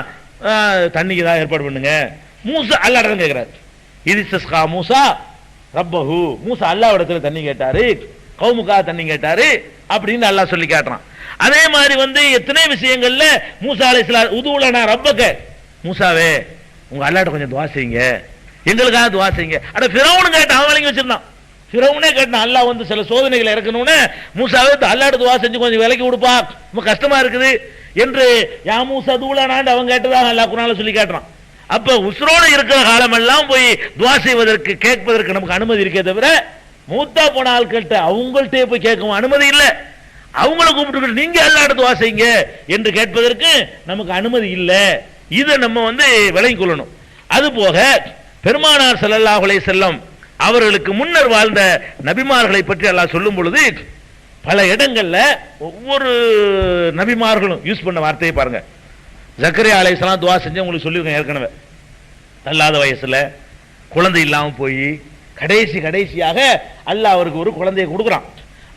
தண்ணிக்கு தான் ஏற்பாடு பண்ணுங்க. மூசா அல்லாஹ்ட்ட கேட்கிறாரு, இதிஸ்தஸ்கா மூசா ரப்பஹு, மூசா அல்லாஹ்விடத்துல தண்ணி கேட்டாரு, கவுமுக்காக தண்ணி கேட்டாரு அப்படின்னு அல்லாஹ் சொல்லி காட்டுறான். அதே மாதிரி வந்து எத்தனை விஷயங்கள்ல மூசா அலைஹிஸ்ஸலாம் உதுலனா ரப்பக, மூசாவே உங்க அல்லாஹ்ட்ட கொஞ்சம் துஆ செய்யுங்க, எங்களுக்காக துஆ செய்யுங்க. அட ஃபிரௌன் கேட்டான், அவன் வழங்கி வச்சிருந்தான். ஃபிரௌனே கேட்டான், அல்லாஹ் வந்து சில சோதனைகளை இறக்கணும்னு மூசாவே அல்லாஹ்ட்ட துஆ செஞ்சு கொஞ்சம் விலைக்கு கொடுப்பா, ரொம்ப கஷ்டமா இருக்குது என்று யா மூசா தூலனான்னு அவன் கேட்டதாக அல்லாஹ் குர்ஆன்ல சொல்லி காட்டுறான். அப்ப உஸ்ரோடு இருக்கிற காலமெல்லாம் போய் துஆ செய்வதற்கு கேட்பதற்கு நமக்கு அனுமதி இருக்கே தவிர மூத்தா போன ஆட்கள்கிட்ட அவங்கள்ட்டே போய் கேட்கவும் அனுமதி இல்லை. அவங்கள கூப்பிட்டு நீங்க அல்லாஹ்ட்ட துஆ செய்யுங்க என்று கேட்பதற்கு நமக்கு அனுமதி இல்லை. இதை நம்ம வந்து விளங்கிக் கொள்ளணும். அது போக பெருமானார் ஸல்லல்லாஹு அலைஹி வஸல்லம் அவர்களுக்கு முன்னர் வாழ்ந்த நபிமார்களை பற்றி அல்லாஹ் சொல்லும் பொழுது பல இடங்கள்ல ஒவ்வொரு நபிமார்களும் யூஸ் பண்ண வார்த்தையை பாருங்க. ஜக்கரியா அலைஹிஸ்ஸலாம் துஆ செஞ்சு உங்களுக்கு சொல்லியிருக்கேன் ஏற்கனவே. அல்லாத வயசுல குழந்தை இல்லாம போய் கடைசியாக அல்லாஹ் அவருக்கு ஒரு குழந்தையை கொடுக்குறான்.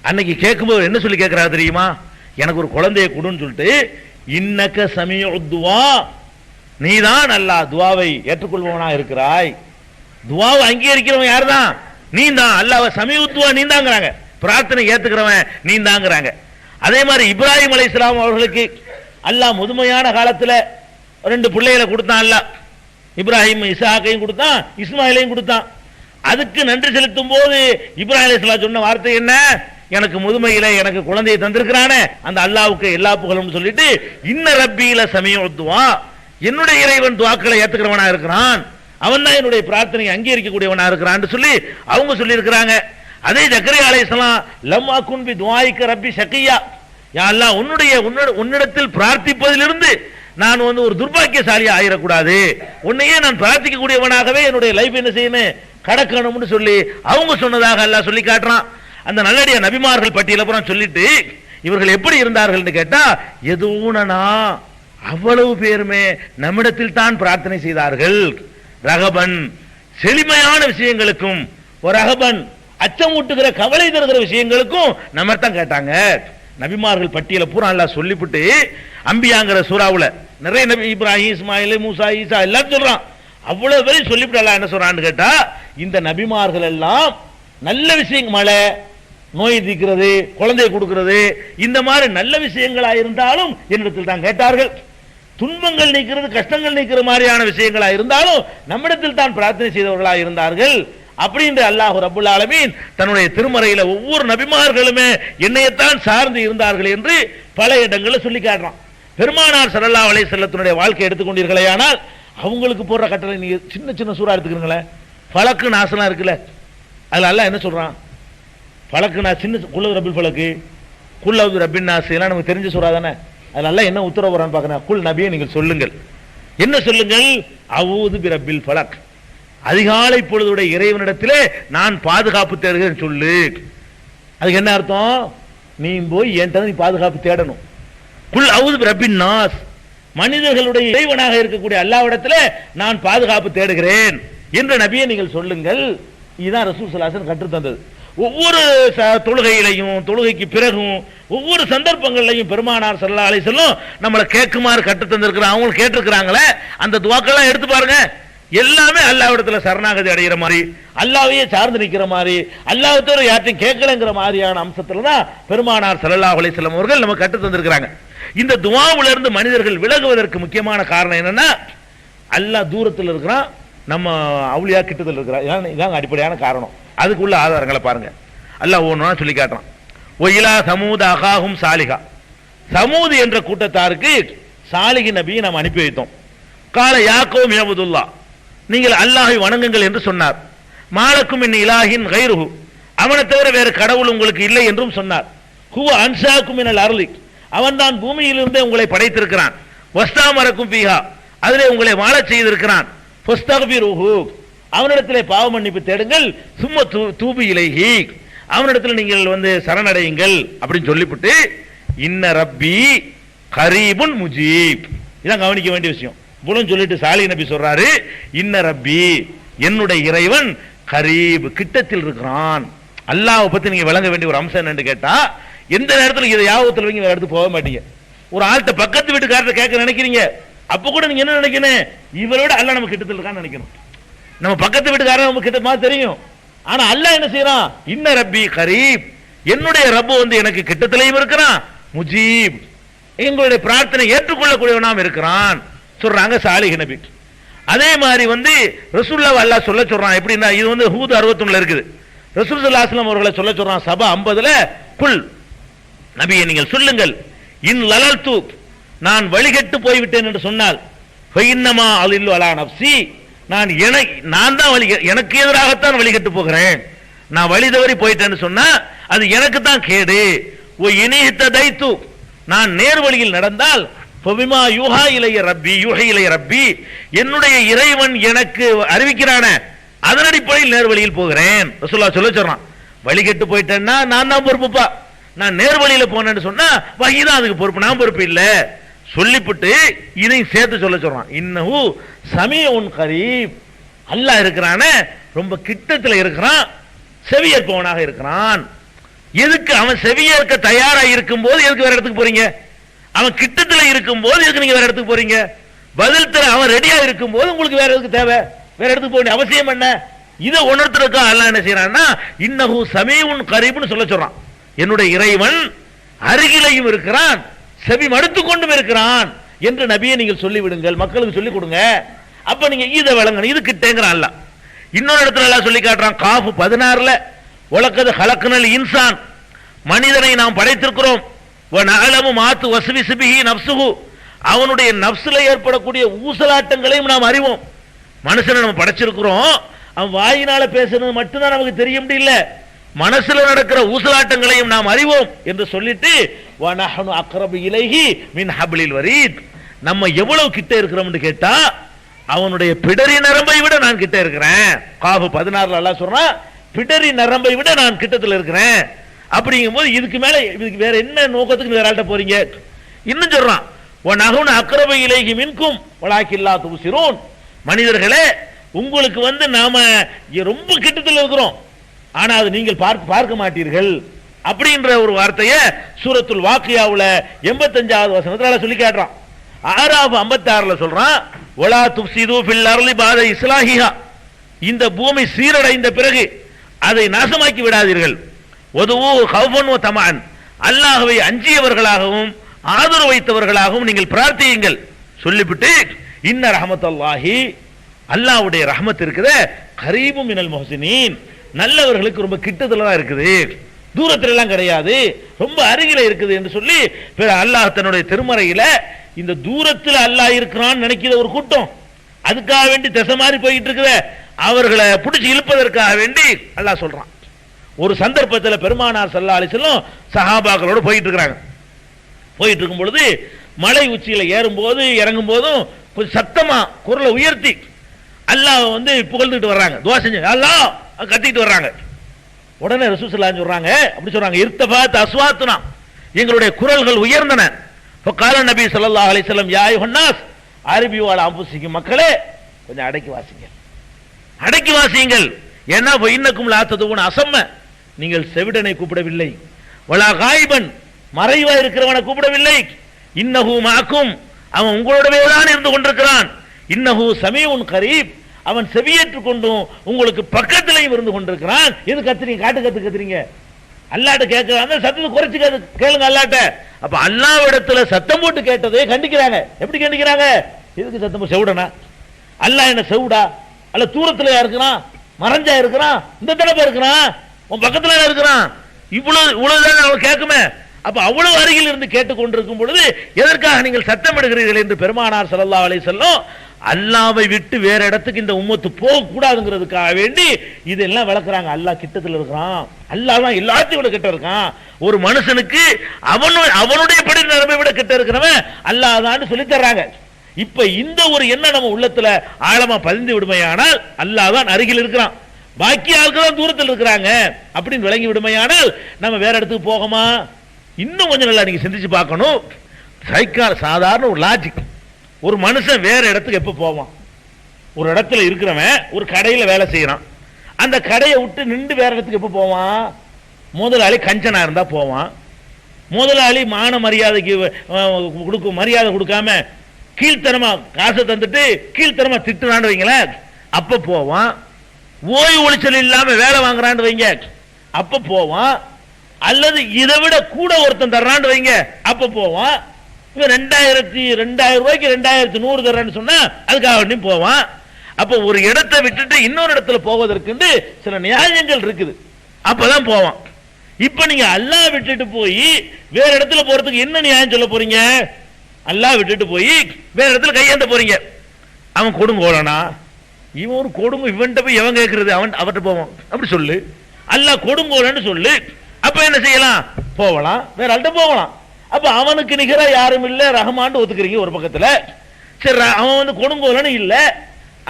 அன்னைக்கு கேட்கும்போது என்ன சொல்லி கேட்கிறாரு தெரியுமா? எனக்கு ஒரு குழந்தையை கொடுன்னு சொல்லிட்டு, இன்னக்க சமீஉத் துஆ, நீதான் அல்லாஹ் துஆவை ஏற்றுக்கொள்பவனா இருக்கிறாய். துஆவை அங்கீகரிக்கிறவன் யார்தான்? நீதான். அல்லாஹ் சமீஉத் துஆ நீதாங்கறாங்க, பிரார்த்தனை ஏத்துக்கிறவன் நீதாங்கறாங்க. அதே மாதிரி இப்ராஹிம் அலைஹிஸ்ஸலாம் அவர்களுக்கு அல்லாஹ் முதுமையான காலத்துல 2 பிள்ளைகளை கொடுத்தான். அல்லாஹ் இப்ராஹிம் இஸ்ஹாக்கையும் கொடுத்தான், இஸ்மாயிலையும் கொடுத்தான். அதுக்கு நன்றி செலுத்தும் போது இப்ராஹிம் அலைஹிஸ்ஸலாம் சொன்ன வார்த்தை என்ன? எனக்கு முதுமையில எனக்கு குழந்தையை தந்திருக்கிறானே அந்த அல்லாஹ்வுக்கு எல்லா புகழும் சொல்லிட்டு, இன்ன ரப்பீல சமீஉத் துஆ, என்னுடைய இறைவன் துஆக்களை ஏத்துக்கிறவனா இருக்கிறான், அவன் தான் என்னுடைய பிரார்த்தனையை அங்கீகரிக்கக்கூடியவனா இருக்கிறான்னு சொல்லி அவங்க சொல்லி இருக்கிறாங்க. அதே ஜக்கரியா அலைஹிஸ்ஸலாம் லம் அகுன் பி துஆயிக ரப்பி ஷகியா, யா அல்லாஹ் உன்னிடத்தில் பிரார்த்திப்பதிலிருந்து நான் வந்து ஒரு துர்பாக்கியசாலியா ஆயிடக்கூடாது, உன்னையே நான் பிரார்த்திக்க கூடியவனாகவே என்னுடைய லைஃப் என்ன செய்யணும் கடக்கணும்னு சொல்லி அவங்க சொன்னதாக அல்லாஹ் சொல்லி காட்டுறான். அந்த நல்லடிய நபிமார்கள் பட்டியல புறம் சொல்லிட்டு இவர்கள் எப்படி இருந்தார்கள் கேட்டா, எதுவுனா அவ்வளவு பேருமே நம்மிடத்தில் தான் பிரார்த்தனை செய்தார்கள். ரகபன் செழிமையான விஷயங்களுக்கும், ஒரு ரகபன் அச்சமூட்டுகிற கவலை தருகிற விஷயங்களுக்கும் நம்ம தான் கேட்டாங்க. நபிமார்கள் பட்டியல பூரா அல்லாஹ் சொல்லிவிட்டு அம்பியாங்கிற சூறாவுல நிறைய நபி இப்ராஹிம், இஸ்மாயில், மூசா, ஈசா எல்லாம் சொல்றான். அவ்வளவு பேரும் சொல்லிவிட்டு அல்லாஹ் என்ன சொல்றான்னு கேட்டா, இந்த நபிமார்கள் எல்லாம் நல்ல விஷயம், மழை நோய் தீர்க்கிறது, குழந்தையை கொடுக்கிறது, இந்த மாதிரி நல்ல விஷயங்களா இருந்தாலும் என்னிடத்தில் தான் கேட்டார்கள். துன்பங்கள் நீக்கிறது, கஷ்டங்கள் நீக்கிற மாதிரியான விஷயங்களா இருந்தாலும் நம்மிடத்தில் தான் பிரார்த்தனை செய்தவர்களா இருந்தார்கள். அப்படின்ற அல்லாஹ் ரப்புல் ஆலமீன் தன்னுடைய திருமறையில ஒவ்வொரு நபிமார்களுமே என்னையத்தான் சார்ந்து இருந்தார்கள் என்று பல இடங்களில் சொல்லி காட்டுறான். பெருமானார் ஸல்லல்லாஹு அலைஹி வஸல்லத்தினுடைய வாழ்க்கை எடுத்துக்கொண்டீர்களேயானால் அவங்களுக்கு போடுற கட்டளை நீங்க சின்ன சின்ன சூறா எடுத்துக்கிறீங்களே, ஃபலக்கு நாசலாம் இருக்குல்ல, அதுல அல்லாஹ் என்ன சொல்றான்? ஃபலக்கு நான் சின்ன குல் ரப்பில் ஃபலக்கு, குல் அவுது ரப்பின் நாஸ் எல்லாம் நமக்கு தெரிஞ்ச சூறா தானே. அதுல அல்லாஹ் என்ன உத்தரவு வரான்னு பார்க்கறேன். குல் நபியே நீங்கள் சொல்லுங்கள், என்ன சொல்லுங்கள்? அவுது பி ரப்பில் ஃபலக், அதிகாலை பொழுதுடைய இறைவனிடத்திலே நான் பாதுகாப்பு தேடுகிறேன் சொல்லு. அதுக்கு என்ன அர்த்தம்? நீ போய் என்கிட்ட நீ பாதுகாப்பு தேடணும். குல் அவுது பி ரப்பின் நாஸ், மனிதர்களுடைய இறைவனாக இருக்கக்கூடிய அல்லாஹ்விடத்திலே நான் பாதுகாப்பு தேடுகிறேன் என்ற நபியை நீங்கள் சொல்லுங்கள். இதுதான் ரசூல் ஸல்லல்லாஹு அலைஹி வஸல்லம் கற்றுத் தந்தது. ஒவ்வொரு தொழுகையிலையும் தொழுகைக்கு பிறகும் ஒவ்வொரு சந்தர்ப்பங்களையும் பெருமானார் ஸல்லல்லாஹு அலைஹி வஸல்லம் நம்மளை கேட்குமாறு கற்றுத் தந்திருக்கிறாங்க. அவங்க கேட்டிருக்கிறாங்களே, அந்த துஆக்கெல்லாம் எடுத்து பாருங்க. எல்லாமே அல்லாஹ்விடத்துல சரணாகதி அடைகிற மாதிரி, அல்லாஹ்வையே சார்ந்து நிற்கிற மாதிரி, அல்லாஹ் தவிர யார்ட்டையும் கேட்கலங்கிற மாதிரியான அம்சத்துல தான் பெருமானார் ஸல்லல்லாஹு அலைஹி வஸல்லம் அவர்கள் நமக்கு கற்றுத் தந்திருக்கிறாங்க. இந்த துஆவுல இருந்து மனிதர்கள் விலகுவதற்கு முக்கியமான காரணம் என்னன்னா, அல்லாஹ் தூரத்தில் இருக்கிறான், நம்ம அவுலியா கிட்டத்தில் இருக்கிறான். இதான் அடிப்படையான காரணம். அதுக்குள்ள ஆதாரங்களை பாருங்க. அல்லாஹ் ஒவ்வொன்றா சொல்லி காட்டுறான். ஒயிலா சமூத அகாஹும் சாலிகா, சமூது என்ற கூட்டத்தாருக்கு சாலிஹ் நபியை நாம் அனுப்பி வைத்தோம். கால யாக்கோம் யபுதுல்லா, நீங்கள் அல்லாஹை வணங்குங்கள் என்று சொன்னார். மாலக்கும் இன் இலாஹின் கைருஹு, அவனை தவிர வேறு கடவுள் உங்களுக்கு இல்லை என்றும் சொன்னார். ஹுவ அன்சாக்கும் மினல் அர்லி, அவன்தான் பூமியிலிருந்தே உங்களை படைத்திருக்கிறான். வஸ்தாமரக்கும் பீஹா, அதிலே உங்களை வாழச் செய்திருக்கிறான். ஃபஸ்தக்பிருஹு, அவனிடத்திலே பாவ மன்னிப்பு தேடுங்கள். சும்ம தூபி இலைஹி, அவனிடத்தில் நீங்கள் சரணடையுங்கள் அப்படின்னு சொல்லிவிட்டு, இன்ன ரப்பி கரீபுன் முஜீப், இதான் கவனிக்க வேண்டிய விஷயம். புலம் சொல்லிட்டு சாலிஹ் நபி சொல்றாரு, இன்ன ரப்பி, என்னுடைய இறைவன் கரீப், கிட்டத்தில் இருக்கிறான். அல்லாஹ்வை பத்தி நீங்க விளங்க வேண்டிய ஒரு அம்சம் என்னன்னு கேட்டா, எந்த நேரத்தில் இதை யாபத்தில் வைங்க, வேற இடத்துக்கு போக மாட்டீங்க. ஒரு ஆள்கிட்ட பக்கத்து வீட்டுக்காரத்தை கேட்க நினைக்கிறீங்க, அப்ப கூட நீங்க என்ன நினைக்கணும்? இவரோட அல்லாஹ் நம்ம கிட்டத்தில் இருக்கான்னு நினைக்கணும். நம்ம பக்கத்து வீட்டுக்காரன் நம்ம கிட்ட மாதிரி தெரியும், ஆனா அல்லாஹ் என்ன செய்யறான்? இன்ன ரப்பி கரீப், என்னுடைய ரப்பு எனக்கு கிட்டத்திலையும் இருக்கிறான். முஜீப், எங்களுடைய பிரார்த்தனை ஏற்றுக்கொள்ளக்கூடியவனாம் இருக்கிறான் சொல்றாங்க சாலிஹ் நபி. அதே மாதிரி ரசூலுல்லாஹ் அல்லாஹ் சொல்ல சொல்றான். எப்படின்னா, இது ஹூத் 61 இருக்குது. ரசூல் ஸல்லல்லாஹு அலைஹி வஸல்லம் அவர்களை சொல்ல சொல்றான் சபா 50ல, குல் நபியை நீங்கள் சொல்லுங்கள், இன் லலல்து, நான் வழிகட்டு போய்விட்டேன் என்று சொன்னால், ஃபைன்னமா அலில்லு அலா நஃப்ஸி, நான் தான் எனக்கு எதிராகத்தான் வழிகட்டு போகிறேன். நான் வழி தவறி போயிட்டேன்னு சொன்னா அது எனக்கு தான் கேடு. ஓ இனிஹ்ததைத்து, நான் நேர் வழியில் நடந்தால், ஃபபிமா யூஹா இலைய ரப்பி யூஹி இலைய ரப்பி, என்னுடைய இறைவன் எனக்கு அறிவிக்கிறான அதன் அடிப்படையில் நேர் வழியில் போகிறேன். ரசூலுல்லாஹ் சொல்ல சொல்றான். வழிகட்டு போயிட்டேன்னா நான் தான் பொறுப்புப்பா, நான் நேர் வழியில போனேன்னு சொன்னா வஹி தான் அதுக்கு பொறுப்பு, நான் பொறுப்பு இல்ல சொல்லிவிட்டு இதையும் சேர்த்து சொல்ல சொல்றான். இன்னஹு சமீஉன் கரீப், அல்லாஹ் இருக்கிறான ரொம்ப கிட்டத்தில் இருக்கிறான், செவியேற்பவனாக இருக்கிறான். எதுக்கு அவன் செவியேற்க தயாரா இருக்கும் போது எதுக்கு வேற இடத்துக்கு போறீங்க? அவன் கிட்டத்தில் இருக்கும் போது எதுக்கு நீங்க வேற இடத்துக்கு போறீங்க? பதில் தர அவன் ரெடியா இருக்கும் போது உங்களுக்கு வேற எதுக்கு தேவை? வேற இடத்துக்கு போக வேண்டிய அவசியம் என்ன? இதை உணர்த்துறதுக்கா அல்லாஹ் என்ன செய்யறான்னா, இன்னஹு சமீஉன் கரீப்னு சொல்ல சொல்றான். என்னுடைய இறைவன் அருகிலையும் இருக்கிறான், செவி மடுத்து கொண்டும் இருக்கிறான் என்று நபியை நீங்கள் சொல்லிவிடுங்கள், மக்களுக்கு சொல்லிக் கொடுங்க. அப்ப நீங்க இதை விளங்கணும், இது கிட்டேங்கிறான் அல்லாஹ். இன்னொரு இடத்துல எல்லாம் சொல்லி காட்டுறான். காஃப் 16ல, உலகது ஹலக்னல் இன்சான், மனிதனை நாம் படைத்திருக்கிறோம். வநஅலமு மா துவஸ்விசு பிஹி நஃப்ஸுஹு, அவனுடைய நஃப்ஸ்ல ஏற்படக்கூடிய ஊசலாட்டங்களையும் நாம் அறிவோம். மனுஷனை நம்ம படைச்சிருக்கிறோம், அவன் வாயினால பேசுறது மட்டும்தான் நமக்கு தெரிய முடியல, மனசுல நடக்கிற ஊசலாட்டங்களையும் நாம் அறிவோம் என்று சொல்லிட்டு, வநஹ்னு அக்ரபு இலைஹி மின் ஹப்லில் வரீத், நம்ம எவ்வளவு கிட்ட இருக்கிறோம்னு கேட்டா அவனுடைய பிடரி நரம்பை விட நான் கிட்ட இருக்கிறேன். காஃப் 16ல அல்லாஹ் சொல்றான், பிடரி நரம்பை விட நான் கிட்டத்தில் இருக்கிறேன். அப்படிங்கும்போது இதுக்கு மேல இதுக்கு வேற என்ன நோக்கத்துக்கு வேற ஆள்கிட்ட போறீங்க? இன்னும் சொல்றான், வநஹ்னு அக்ரபு இலைஹி மின்கும் வலாக்கில்லா துப்சிரூன், மனிதர்களே உங்களுக்கு நாம ரொம்ப கிட்டத்தில் இருக்கிறோம், ஆனா அது நீங்கள் பார்க்க மாட்டீர்கள் அப்படின்ற ஒரு வார்த்தையை சூரத்துல் வாக்கியாவுல 85வது வசனத்துல சொல்லி காட்டுறான். ஆராஃப் 56ல சொல்றான், வலா துஃப்ஸிது ஃபில் அர்லி பாத இஸ்லாஹிஹா, இந்த பூமி சீரடைந்த பிறகு அதை நாசமாக்கி விடாதீர்கள். ஒதுவு ஹவுஃபன் வ தமஅன், அல்லாஹ்வை அஞ்சியவர்களாகவும் ஆதரவு வைத்தவர்களாகவும் நீங்கள் பிரார்த்தியுங்கள். சொல்லிவிட்டு இன்ன ரஹமத்துல்லாஹி, அல்லாஹ்வுடைய ரஹமத் இருக்குதே, கரீபும் மினல் முஹ்சினீன், நல்லவர்களுக்கு ரொம்ப கிட்டத்துல தான் இருக்குது, தூரத்துல எல்லாம் கிடையாது, ரொம்ப அருகில இருக்குது என்று சொல்லி அல்லாஹ் தன்னுடைய திருமறையில இந்த தூரத்துல அல்லாஹ் இருக்கிறான்னு நினைக்கிற ஒரு கூட்டம், அதுக்காக வேண்டி திசை மாறி போயிட்டு இருக்குது, அவர்களை பிடிச்சி இழுப்பதற்காக வேண்டி அல்லாஹ் சொல்றான். ஒரு சந்தர்ப்பத்தில் பெருமானார் ஸல்லல்லாஹு அலைஹி வஸல்லம் சஹாபாக்களோடு போயிட்டு இருக்கிறாங்க. போயிட்டு இருக்கும் பொழுது மலை உச்சியில ஏறும் போது இறங்கும் போதும் கொஞ்சம் சத்தமா குரலை உயர்த்தி அல்லாஹ் புகழ்ந்துட்டு வர்றாங்க, துஆ செஞ்சு அல்லாஹ் கத்திட்டு வர்றாங்க. உடனே ரசூல் ஸல்லல்லாஹு அலைஹி சொல்றாங்க, அப்படி சொல்றாங்க, இர்தஃபாத் அஸ்வாத்துனா, எங்களுடைய குரல்கள் உயர்ந்தன. ஃபகால நபி ஸல்லல்லாஹு அலைஹி வஸல்லம் யா அய்யுஹன்னாஸ் அர்பியு அலா அன்ஃபுசிக்கும், மக்களே கொஞ்சம் அடக்கி வாசிங்க, அடக்கி வாசியுங்கள். ஏன்னா இன்னக்கும் லா ததுவுன அசம்ம, நீங்கள் செவிடனை கூப்பிடவில்லை, வலா காயிபன் மறைவா இருக்கிறவனை கூப்பிடவில்லை, இன்னஹு மாக்கும் அவன் உங்களோடவே தான் இருந்து கொண்டிருக்கிறான், இன்னஹு சமீஉன் கரீப் அவன் செவியேற்று கொண்டும் உங்களுக்கு பக்கத்திலையும் இருந்து கொண்டிருக்கிறான். எது கத்துறீங்க, காட்டு கத்துறீங்க, அல்லாட்ட கேட்கிறாங்க, சத்தத்தை குறைச்சு கேளுங்க அல்லாட்ட. அப்ப அல்லாஹ்விடத்துல சத்தம் போட்டு கேட்டதே கண்டிக்கிறாங்க. எப்படி கண்டிக்கிறாங்க? எதுக்கு சத்தம், செவிடனா அல்லாஹ் என்ன செவிடா, அல்ல தூரத்துல இருக்கிறான், மறைஞ்சா இருக்கிறான், இந்த தடவை இருக்கிறான், உன் பக்கத்துல இருக்கிறான், இவ்வளவுதான் அவன் கேட்குமே. அப்ப அவ்வளவு அருகில் இருந்து கேட்டுக்கொண்டிருக்கும் பொழுது எதற்காக நீங்கள் சத்தமிடுகிறீர்கள் என்று பெருமானார் ஸல்லல்லாஹு அலைஹி வஸல்லம் அல்லாஹ்வை விட்டு வேற இடத்துக்கு இந்த உம்மத்து போக கூடாதுங்கிறதுக்காக வேண்டி இதெல்லாம் விளக்குறாங்க. அல்லாஹ் கிட்டத்தில் இருக்கிறான், அல்லாஹ் தான் எல்லாத்தையும் விட கிட்ட இருக்கான். ஒரு மனுஷனுக்கு அவனுடைய படி நிலைமை விட கிட்ட இருக்கிறவன் அல்லாஹ் தான் சொல்லி தர்றாங்க. இப்ப இந்த ஒரு எண்ணம் நம்ம உள்ளத்துல ஆழமா பதிந்து விடுமையானால் அல்லாஹ் தான் அருகில் இருக்கிறான், பாக்கி ஆட்கள் தூரத்தில் இருக்கிறாங்க அப்படின்னு விளங்கி விடுமையானால் நம்ம வேற இடத்துக்கு போகமா? இன்னும் கொஞ்சம் நல்லா நீங்க சிந்திச்சு பார்க்கணும். சாதாரண ஒரு லாஜிக், ஒரு மனுஷன் வேற இடத்துக்கு எப்ப போவான்? ஒரு இடத்துல இருக்கிறவன் ஒரு கடையில வேலை செய்யறான், அந்த கடையை விட்டு நின்று வேற இடத்துக்கு எப்ப போவான்? முதலாளி கஞ்சனா இருந்தா போவான், முதலாளி மான மரியாதைக்கு மரியாதை கொடுக்காம கீழ்த்தனமா காசை தந்துட்டு கீழ்த்தனமா திட்டுறான்னு வைங்களேன், அப்ப போவான். ஓய்வு ஒளிச்சல் இல்லாம வேலை வாங்குறான்னு வைங்க, அப்ப போவான். அல்லது இதை விட கூட ஒருத்தன் தர்றான்னு வைங்க, அப்ப போவான். 2000 ரூபாய்க்கு 2100 தர்றான்னு சொன்னா அதுக்காக வேண்டி போவான். அப்ப ஒரு இடத்தை விட்டுட்டு இன்னொரு இடத்துல போவதற்கு சில நியாயங்கள் இருக்குது, அப்பதான் போவான். இப்ப நீங்க அல்லாஹ் விட்டுட்டு போய் வேற இடத்துல போறதுக்கு என்ன நியாயம் சொல்ல போறீங்க? அல்லாஹ் விட்டுட்டு போய் வேற இடத்துல கையேந்த போறீங்க. அவன் கொடுங்கோலனா, இவன் ஒரு கொடுங்க, இவன்கிட்ட போய் எவன் கேட்கறது, அவன்கிட்ட போவான். அப்படி சொல்லு, அல்லாஹ் கொடுங்கோலன்னு சொல்லு. அப்ப என்ன செய்யலாம்? போகலாம், வேற ஆள்கிட்ட போகலாம். அப்ப அவனுக்கு நிகரா யாரும் இல்ல, ரஹ்மான் ஒத்துக்கிறீங்க ஒரு பக்கத்துல. சரி, அவன் கொடுங்கோலன்னு இல்ல,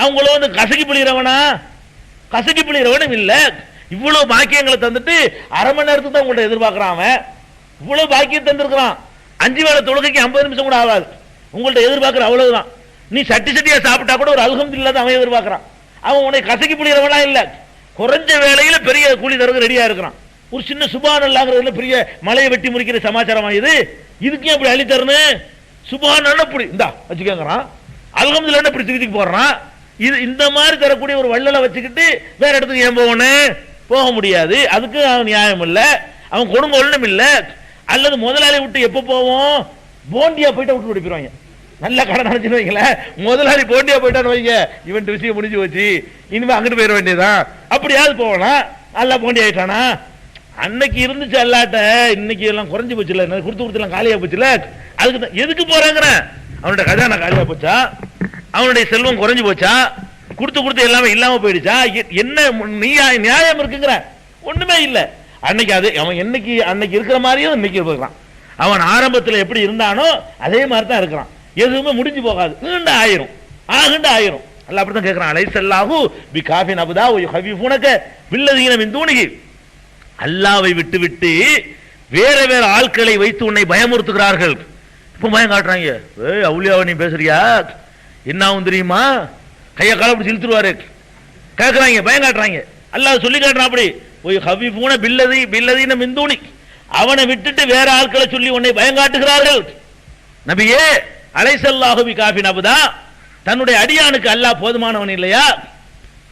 அவங்கள கசக்கி பிழிகிறவனா, கசக்கி பிழிகிறவனும் இல்ல. இவ்வளவு பாக்கியங்களை தந்துட்டு அரை மணி நேரத்துக்கு தான் உங்கள்ட்ட எதிர்பார்க்கிறான். அவன் இவ்வளவு பாக்கியம் தந்திருக்கிறான், 5 வேளை தொழுகைக்கு 50 நிமிஷம் கூட ஆகாது, உங்கள்ட்ட எதிர்பார்க்கிற அவ்வளவுதான். நீ சட்டி சட்டியா சாப்பிட்டா கூட ஒரு அல்ஹம்துலில்லாஹ் அவன் எதிர்பார்க்கிறான். அவன் உன்னை கசக்கி பிழிகிறவனா இல்ல, குறைஞ்ச வேலையில பெரிய கூலி தரக்கு ரெடியா இருக்கிறான். ஒரு சின்ன சுபானல்லாங்கிறதுல பெரிய மலையை வெட்டி முறிக்கிற சமாச்சாரமா இது? இதுக்கு அப்படி அள்ளி தரணும்? சுபான் அப்படி இந்தா வச்சுக்கோங்கிறான், அல்ஹம்துலில்லாஹ் இப்படி தூக்கி போடுறான். இது இந்த மாதிரி தரக்கூடிய ஒரு வள்ளலை வச்சுக்கிட்டு வேற இடத்துக்கு ஏன் போகணும்? போக முடியாது. அதுக்கு அவன் நியாயம் இல்ல, அவன் கொடுங்கொள்ளும் இல்ல. அல்லது முதலாளி விட்டு எப்ப போவோம்? போண்டியா போயிட்டா விட்டு பிடிப்பிடுவாங்க. நல்ல கடை நினைச்சுன்னு வைங்களேன், முதலாளி போண்டியா போயிட்டான்னு வைங்க, இவன் விஷயம் முடிஞ்சு போச்சு, இனிமே அங்கிட்டு போயிட வேண்டியதான். அப்படியாவது போகலாம். அல்ல போண்டி ஆயிட்டானா? அன்னைக்கு இருந்துச்சு அல்லாட்ட, இன்னைக்கு எல்லாம் குறைஞ்சு போச்சுல, கொடுத்து எல்லாம் காலியா போச்சுல. அதுக்கு எதுக்கு போறாங்கிறேன்? அவனுடைய கஜானா காலியா போச்சா? அவனுடைய செல்வம் குறைஞ்சு போச்சா? கொடுத்து எல்லாமே இல்லாம போயிடுச்சா? என்ன நியாயம் இருக்குங்கிற? ஒண்ணுமே இல்ல. அன்னைக்கு அது அவன் என்னைக்கு அன்னைக்கு இருக்கிற மாதிரியும் இன்னைக்கு இருக்கிறான். அவன் ஆரம்பத்தில் எப்படி இருந்தானோ அதே மாதிரி தான் இருக்கிறான். எதுவுமே முடிஞ்சு போகாது, ஆயிரும் ஆயிரும். அல்ல அப்படித்தான் கேட்கிறான். அலைஸல்லாஹு பி காஃபின் அபுதா யுஹவிஃபூனக பில்லதீன மின் தூனிஹி, அல்லாஹ்வை விட்டு விட்டு வேற வேற ஆட்களை வைத்து உன்னை பயமுறுத்துகிறார்கள். இப்ப பயம் காட்டுறாங்க. ஏய் அவுலியாவை நீ பேசுறியா? என்ன ஆகும் தெரியுமா? கைய கால அப்படி இழுத்துருவாரு கேட்கிறாங்க, பயம் காட்டுறாங்க. அல்லாஹ் சொல்லி காட்டுறான் அப்படி, போய் ஹவிஃபூன பில்லதீன மின் தூனி, அவனை விட்டுட்டு வேற ஆட்களை சொல்லி உன்னை பயம் காட்டுகிறார்கள். நபியே அலைஸல்லாஹு பி காஃபின் அபுதா, தன்னுடைய அடியானுக்கு அல்லாஹ் போதுமானவன் இல்லையா?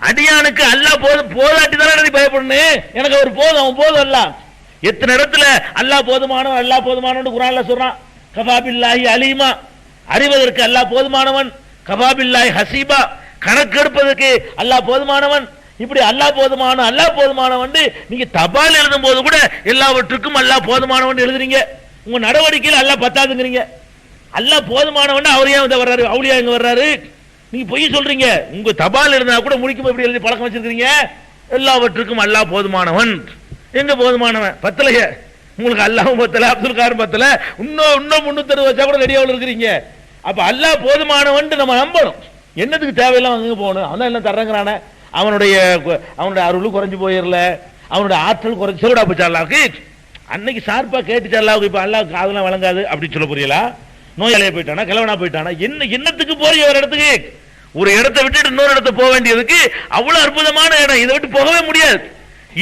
அடியானுக்கு அல்லாஹ் போதாட்டி தானே பயப்படணும். எனக்கு அவர் போதும், அவன் போதும் அல்ல. எத்தனை இடத்துல அல்லாஹ் போதுமானவன் அல்லாஹ் போதுமானவன் குர்ஆன்ல சொல்றான். கஃபாபில்லாஹி அலீமா, அறிவதற்கு அல்லாஹ் போதுமானவன். கஃபாபில்லாஹி ஹசீபா, கணக்கெடுப்பதற்கு அல்லாஹ் போதுமானவன். இப்படி அல்லாஹ் போதுமானவன் நீங்க தபால் எழுதும் போது கூட எல்லாவற்றுக்கும் அல்லாஹ் போதுமானவன் எழுதுறீங்க. உங்க நடவடிக்கையில் அல்லாஹ் பத்தாதுங்கிறீங்க. அல்லாஹ் போதுமானவன் அவர் ஏன் வந்து வர்றாரு, அவுலியா எங்க வர்றாரு? நீங்க பொய் சொல்றீங்க. உங்க தபால் எழுதினா கூட முடிக்கும் எப்படி எழுதி பழக்கம் வச்சிருக்கீங்க? எல்லாவற்றுக்கும் அல்லாஹ் போதுமானவன். எங்க போதுமானவன்? பத்தலையே உங்களுக்கு. அல்லாஹ்வும் பத்தல, அப்துல் காரும் பத்தல, இன்னும் 360 வச்சா கூட ரெடியாவில் இருக்கிறீங்க. அப்ப அல்லாஹ் போதுமானவன் நம்ம நம்பணும். என்னத்துக்கு தேவையில்லாம் அங்க போகணும்? அவன் எல்லாம் தர்றங்கிறானே, அவனுடைய அருள் குறைஞ்சு போயிடல, அவனுடைய ஆற்றல் குறைஞ்சு சொல்லுடா போச்சு அல்லாவுக்கு. அன்னைக்கு சார்பா கேட்டுச்சு அல்லாவுக்கு, இப்ப அல்லாவுக்கு அதெல்லாம் வழங்காது அப்படின்னு சொல்ல புரியலா? நோயாளியா போயிட்டானா, கிழவனா போயிட்டானா, என்னத்துக்கு போறீங்க ஒரு இடத்துக்கு? ஒரு இடத்தை விட்டுட்டு இன்னொரு இடத்த போக வேண்டியதுக்கு அவ்வளவு அற்புதமான இடம், இதை விட்டு போகவே முடியாது.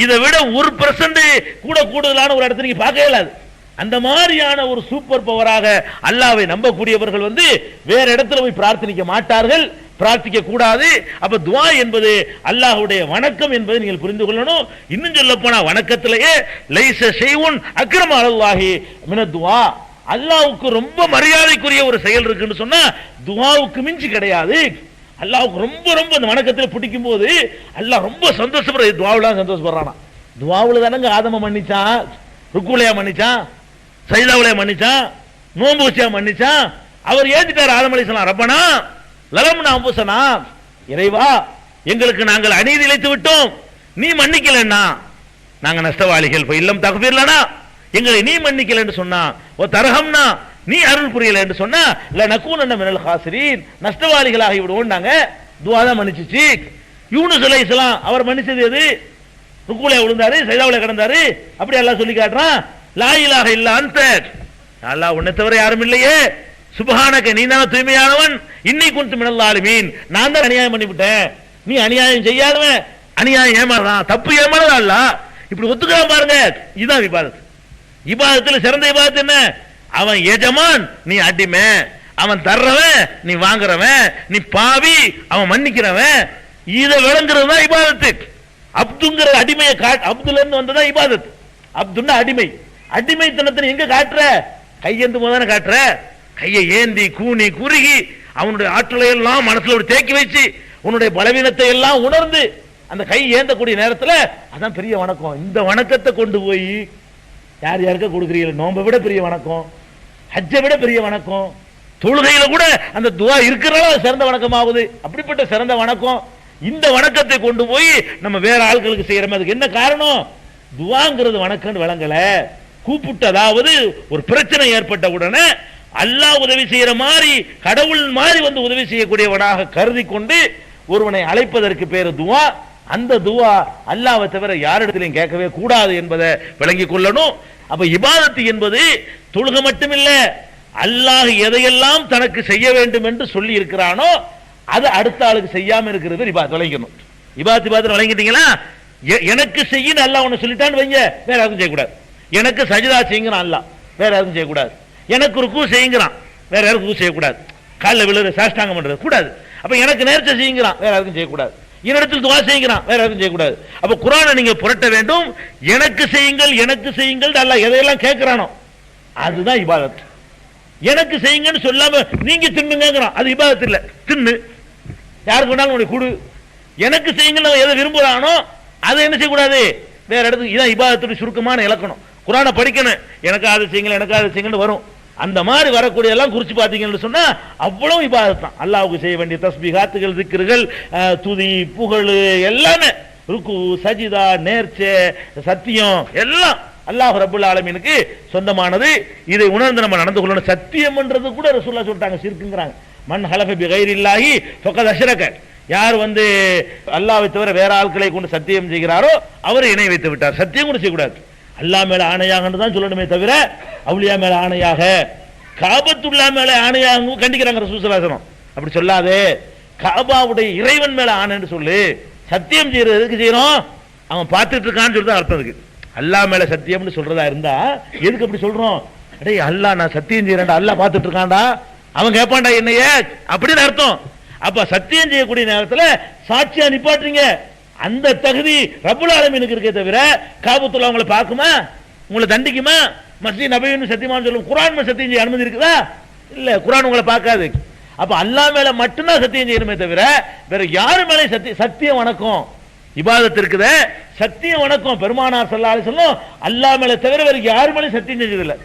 இதை விட 1% கூட கூடுதலான ஒரு இடத்தை நீங்க பார்க்கவே இயலாது. அந்த மாதிரியான ஒரு சூப்பர் பவராக அல்லாஹ்வை நம்பக்கூடியவர்கள் வேற இடத்துல போய் பிரார்த்தனிக்க மாட்டார்கள், பிரார்த்திக்க கூடாது. அப்ப துஆ என்பது அல்லாஹ்வுடைய வணக்கம் என்பதை நீங்கள் புரிந்து கொள்ளணும். இன்னும் சொல்ல போனா வணக்கத்திலேயே லைஸ ஷைஉன் அக்ரம அலல்லாஹி மின துஆ, அல்லாஹ்வுக்கு ரொம்ப மரியாதைக்குரிய ஒரு செயல் இருக்குன்னு சொன்னா துஆவுக்கு மிஞ்சி கிடையாது. அல்லாஹ்வுக்கு ரொம்ப ரொம்ப அந்த வணக்கத்தில் பிடிக்கும் போது அல்லாஹ் ரொம்ப சந்தோஷப்படுற. துஆவுல சந்தோஷப்படுறானா? துஆவுல தானங்க ஆதம மன்னிச்சான், ருக்குலையா மன்னிச்சான், சஜிதாவுலையா மன்னிச்சான், நோன்பு வச்சியா மன்னிச்சான். அவர் ஏத்துட்டார் ஆதம் அலைஹிஸ்ஸலாம். ரப்பனா லலம்னா அன்ஃபுஸனா, இறைவா எங்களுக்கு நாங்கள் அநீதி இழைத்து விட்டோம், நீ மன்னிக்கலன்னா நாங்க நஷ்டவாளிகள். இல்லம் தக்ஃபீர்லனா, எங்களை நீ மன்னிக்கலன்னு சொன்னா, ஓ தர்ஹம்னா நீ அருள் புரியல என்று சொன்னா, லனகூனன்ன மினல் காசிரீன், நஷ்டவாளிகளாகி விடுவோம்னாங்க. துஆ தான் மன்னிச்சிச்சு. யூனுஸ் அலைஹிஸ்ஸலாம் அவர் மன்னிச்சது எது? ருக்குல விழுந்தாரு, சஜிதாவுல கிடந்தாரு. அப்படி அல்லாஹ் சொல்லி காட்டுறான், லா இலாஹ இல்லா அன்த, அல்லாஹ் உன்னை தவிர யாரும் இல்லையே, சுப்ஹானக நீ தான் தூய்மையானவன், இன்னி குன்து மினல் ஸாலிமீன், நான் தான் அநியாயம் பண்ணிவிட்டேன், நீ அநியாயம் செய்யாதவன், அநியாயம் ஏமாறான், தப்பு ஏமாறதா அல்லாஹ் இப்படி ஒத்துக்கலாம் பாருங்க. இதுதான் இபாதத். இபாதத்துல சிறந்த இபாதத் என்ன? அவன் எஜமான், நீ அடிமை, அவன் தர்றவன், நீ வாங்குறவன், நீ பாவி, அவன் மன்னிக்கிறவன். இதை விளங்குறது தான் இபாதத்து. அப்துங்கிற அடிமையை அப்துல இருந்து வந்ததான் இபாதத். அப்துன்னா அடிமை. அடிமைத்தனத்தை எங்க காட்டுற? கையேந்து போதானே காட்டுற. கையை ஏந்தி கூனி குறுகி அவனுடைய ஆற்றலை எல்லாம் மனசுல ஒரு தேக்கி வச்சு உன்னுடைய பலவீனத்தை எல்லாம் உணர்ந்து அந்த கை ஏந்தக்கூடிய நேரத்தில் அதான் பெரிய வணக்கம். இந்த வணக்கத்தை கொண்டு போய் யார் யாருக்க கொடுக்குறீங்க? நோன்பை விட பெரிய வணக்கம், ஹஜ்ஜை விட பெரிய வணக்கம், தொழுகையில கூட அந்த துஆ இருக்கிறனால சிறந்த வணக்கம் ஆகுது. அப்படிப்பட்ட சிறந்த வணக்கம். இந்த வணக்கத்தை கொண்டு போய் நம்ம வேற ஆட்களுக்கு செய்யறோம். அதுக்கு என்ன காரணம்? துஆங்கிறது வணக்கம் விளங்கல. கூப்பிட்டு, அதாவது ஒரு பிரச்சனை ஏற்பட்ட உடனே அல்லாஹ் உதவி செய்யற மாதிரி, கடவுள் மாதிரி உதவி செய்யக்கூடியவனாக கருதி கொண்டு ஒருவனை அழைப்பதற்கு பேரு துஆ. அந்த துஆ அல்லாஹ்வை தவிர யாரிடத்திலும் கேட்கவே கூடாது என்பதை விளங்கிக் கொள்ளணும். அப்ப இபாதத்து என்பது தொழுகை மட்டுமில்ல, அல்லாஹ் எதையெல்லாம் தனக்கு செய்ய வேண்டும் என்று சொல்லி இருக்கிறானோ அது அடுத்த ஆளுக்கு செய்யாம இருக்கிறது இபாதத். விளங்கணும். இபாதத் விளங்கிட்டீங்களா? எனக்கு செய்யணும் அல்லாஹ் ஒன்னு சொல்லிட்டான்னு வைங்க, வேற யாருக்கும் செய்யக்கூடாது. எனக்கு சஜிதா செய்யுங்கிறான் அல்லாஹ், வேற யாருக்கும் செய்யக்கூடாது. எனக்கு ருக்கு செய்யுங்கிறான், வேற யாருக்கும் ருக்கு செய்யக்கூடாது. காலில் விழுற சாஷ்டாங்கம் பண்றது கூடாது. அப்ப எனக்கு நேர்ச்சை செய்யுங்கிறான், வேற யாருக்கும் செய்யக்கூடாது. என்னிடத்தில் துஆ செய்யுங்கிறான், வேற யாருக்கும் செய்யக்கூடாது. அப்ப குர்ஆனை நீங்க புரட்ட வேண்டும். எனக்கு செய்யுங்கள், எனக்கு செய்யுங்கள் அல்லாஹ் எதையெல்லாம் கேட்கிறானோ அதுதான் இபாதத். எனக்கு செய்யுங்கன்னு சொல்லாம நீங்க தின்னுங்கிறான், அது இபாதத் இல்ல. தின்னு, யாருக்கு வேணாலும் உனக்கு கொடு. எனக்கு செய்யுங்கள் எதை விரும்புறானோ அதை என்ன செய்யக்கூடாது, வேற இடத்துக்கு. இதான் இபாதத்துடைய சுருக்கமான இலக்கணம். குர்ஆனை படிக்கணும், எனக்கு அதை செய்யுங்கள், எனக்கு அதை செய்யுங்கன்னு வரும். அந்த மாதிரி வரக்கூடிய எல்லாம் குறிச்சு பார்த்தீங்கன்னு சொன்னா அவ்வளவு இபாதத் தான். அல்லாஹ்வுக்கு செய்ய வேண்டிய தஸ்பீஹாத்துகள், திக்ருகள், துதி, புகழ் எல்லாமே, ருக்கு, சஜிதா, நேர்ச்சை, சத்தியம் எல்லாம் அல்லாஹ் ரப்புல் ஆலமீனுக்கு சொந்தமானது. இதை உணர்ந்து நம்ம நடந்து கொள்ளணும். சத்தியம் என்றது கூட ரசூலுல்லாஹ் சொல்லிட்டாங்க, ஷிர்க்குங்கறாங்க. மன் ஹலஃப பிகைரில்லாஹி ஃபகத் அஷ்ரக, யார் அல்லாஹ்வை தவிர வேற ஆட்களை கொண்டு சத்தியம் செய்கிறாரோ அவர் இணை வைத்து விட்டார். சத்தியம் கூட செய்யக்கூடாது. அல்லாஹ் மேல ஆணையாக தான் சொல்லணுமே தவிர அவுலியா மேல ஆணையாக, காபத்துல்லா மேல ஆணையாக கண்டிக்கிறாங்க ரசூலுல்லாஹி ஸல்லல்லாஹு அலைஹி வஸல்லம். அப்படி சொல்லாதே, காபாவுடைய இறைவன் மேல ஆணைன்னு சொல்லு. சத்தியம் செய்யறது எதுக்கு செய்யணும்? அவன் பார்த்துட்டு இருக்கான்னு சொல்லிதான் அர்த்தம் இருக்கு. அல்லாஹ் மேல சத்தியம்னு சொல்றதா இருந்தா எதுக்கு அப்படி சொல்றோம்? அடே அல்லாஹ் நான் சத்தியம் செய்யறேன்டா, அல்லாஹ் பார்த்துட்டு இருக்கான்டா, அவன் கேட்பான்டா என்னைய, அப்படின்னு அர்த்தம். அப்ப சத்தியம் செய்யக்கூடிய நேரத்தில் சாட்சியா நிப்பாட்டுறீங்க, அந்த தகுதி ரப்புல் ஆலமீனுக்கு இருக்கே தவிர காபத்துல்லா அவங்களை பார்க்குமா? உங்களை தண்டிக்குமா? மஸ்ஜித் நபவின்னு சத்தியமான்னு சொல்லும். குர்ஆன் மேல சத்தியம் செய்ய அனுமதி இருக்குதா? இல்ல, குர்ஆன் உங்களை பார்க்காது. அப்ப அல்லாஹ் மேல மட்டும்தான் சத்தியம் செய்யணுமே தவிர வேற யாரு மேலே சத்தியம் வணக்கம் இபாதத் இருக்குதே, சத்தியம் வணக்கம் பெருமானார் ஸல்லல்லாஹு அலைஹி வஸல்லம் அல்லாஹ் மேல தவிர வேற யாரு மேலே சத்தியம் செஞ்சதில்லை.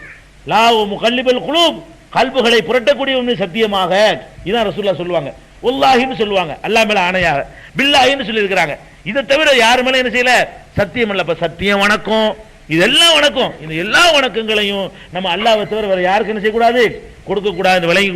லா முகல்லிபல் குலூப், கல்புகளை புரட்டக்கூடிய ஒன்று சத்தியமாக, இதான் ரசூலுல்லாஹ் சொல்லுவாங்க. வல்லாஹின்னு சொல்லுவாங்க, அல்லாஹ் மேல ஆணையாக. பில்லாஹின்னு சொல்லி இருக்கிறாங்க. இதை தவிர யாரு மேல என்ன செய்யல? சத்தியம் இல்ல. சத்தியம் வணக்கம், இதெல்லாம் வணக்கம். இந்த எல்லா வணக்கங்களையும் நம்ம அல்லாஹ்வை தவிர வேற யாருக்கு என்ன செய்யக்கூடாது? கொடுக்க கூடாது. விளங்கி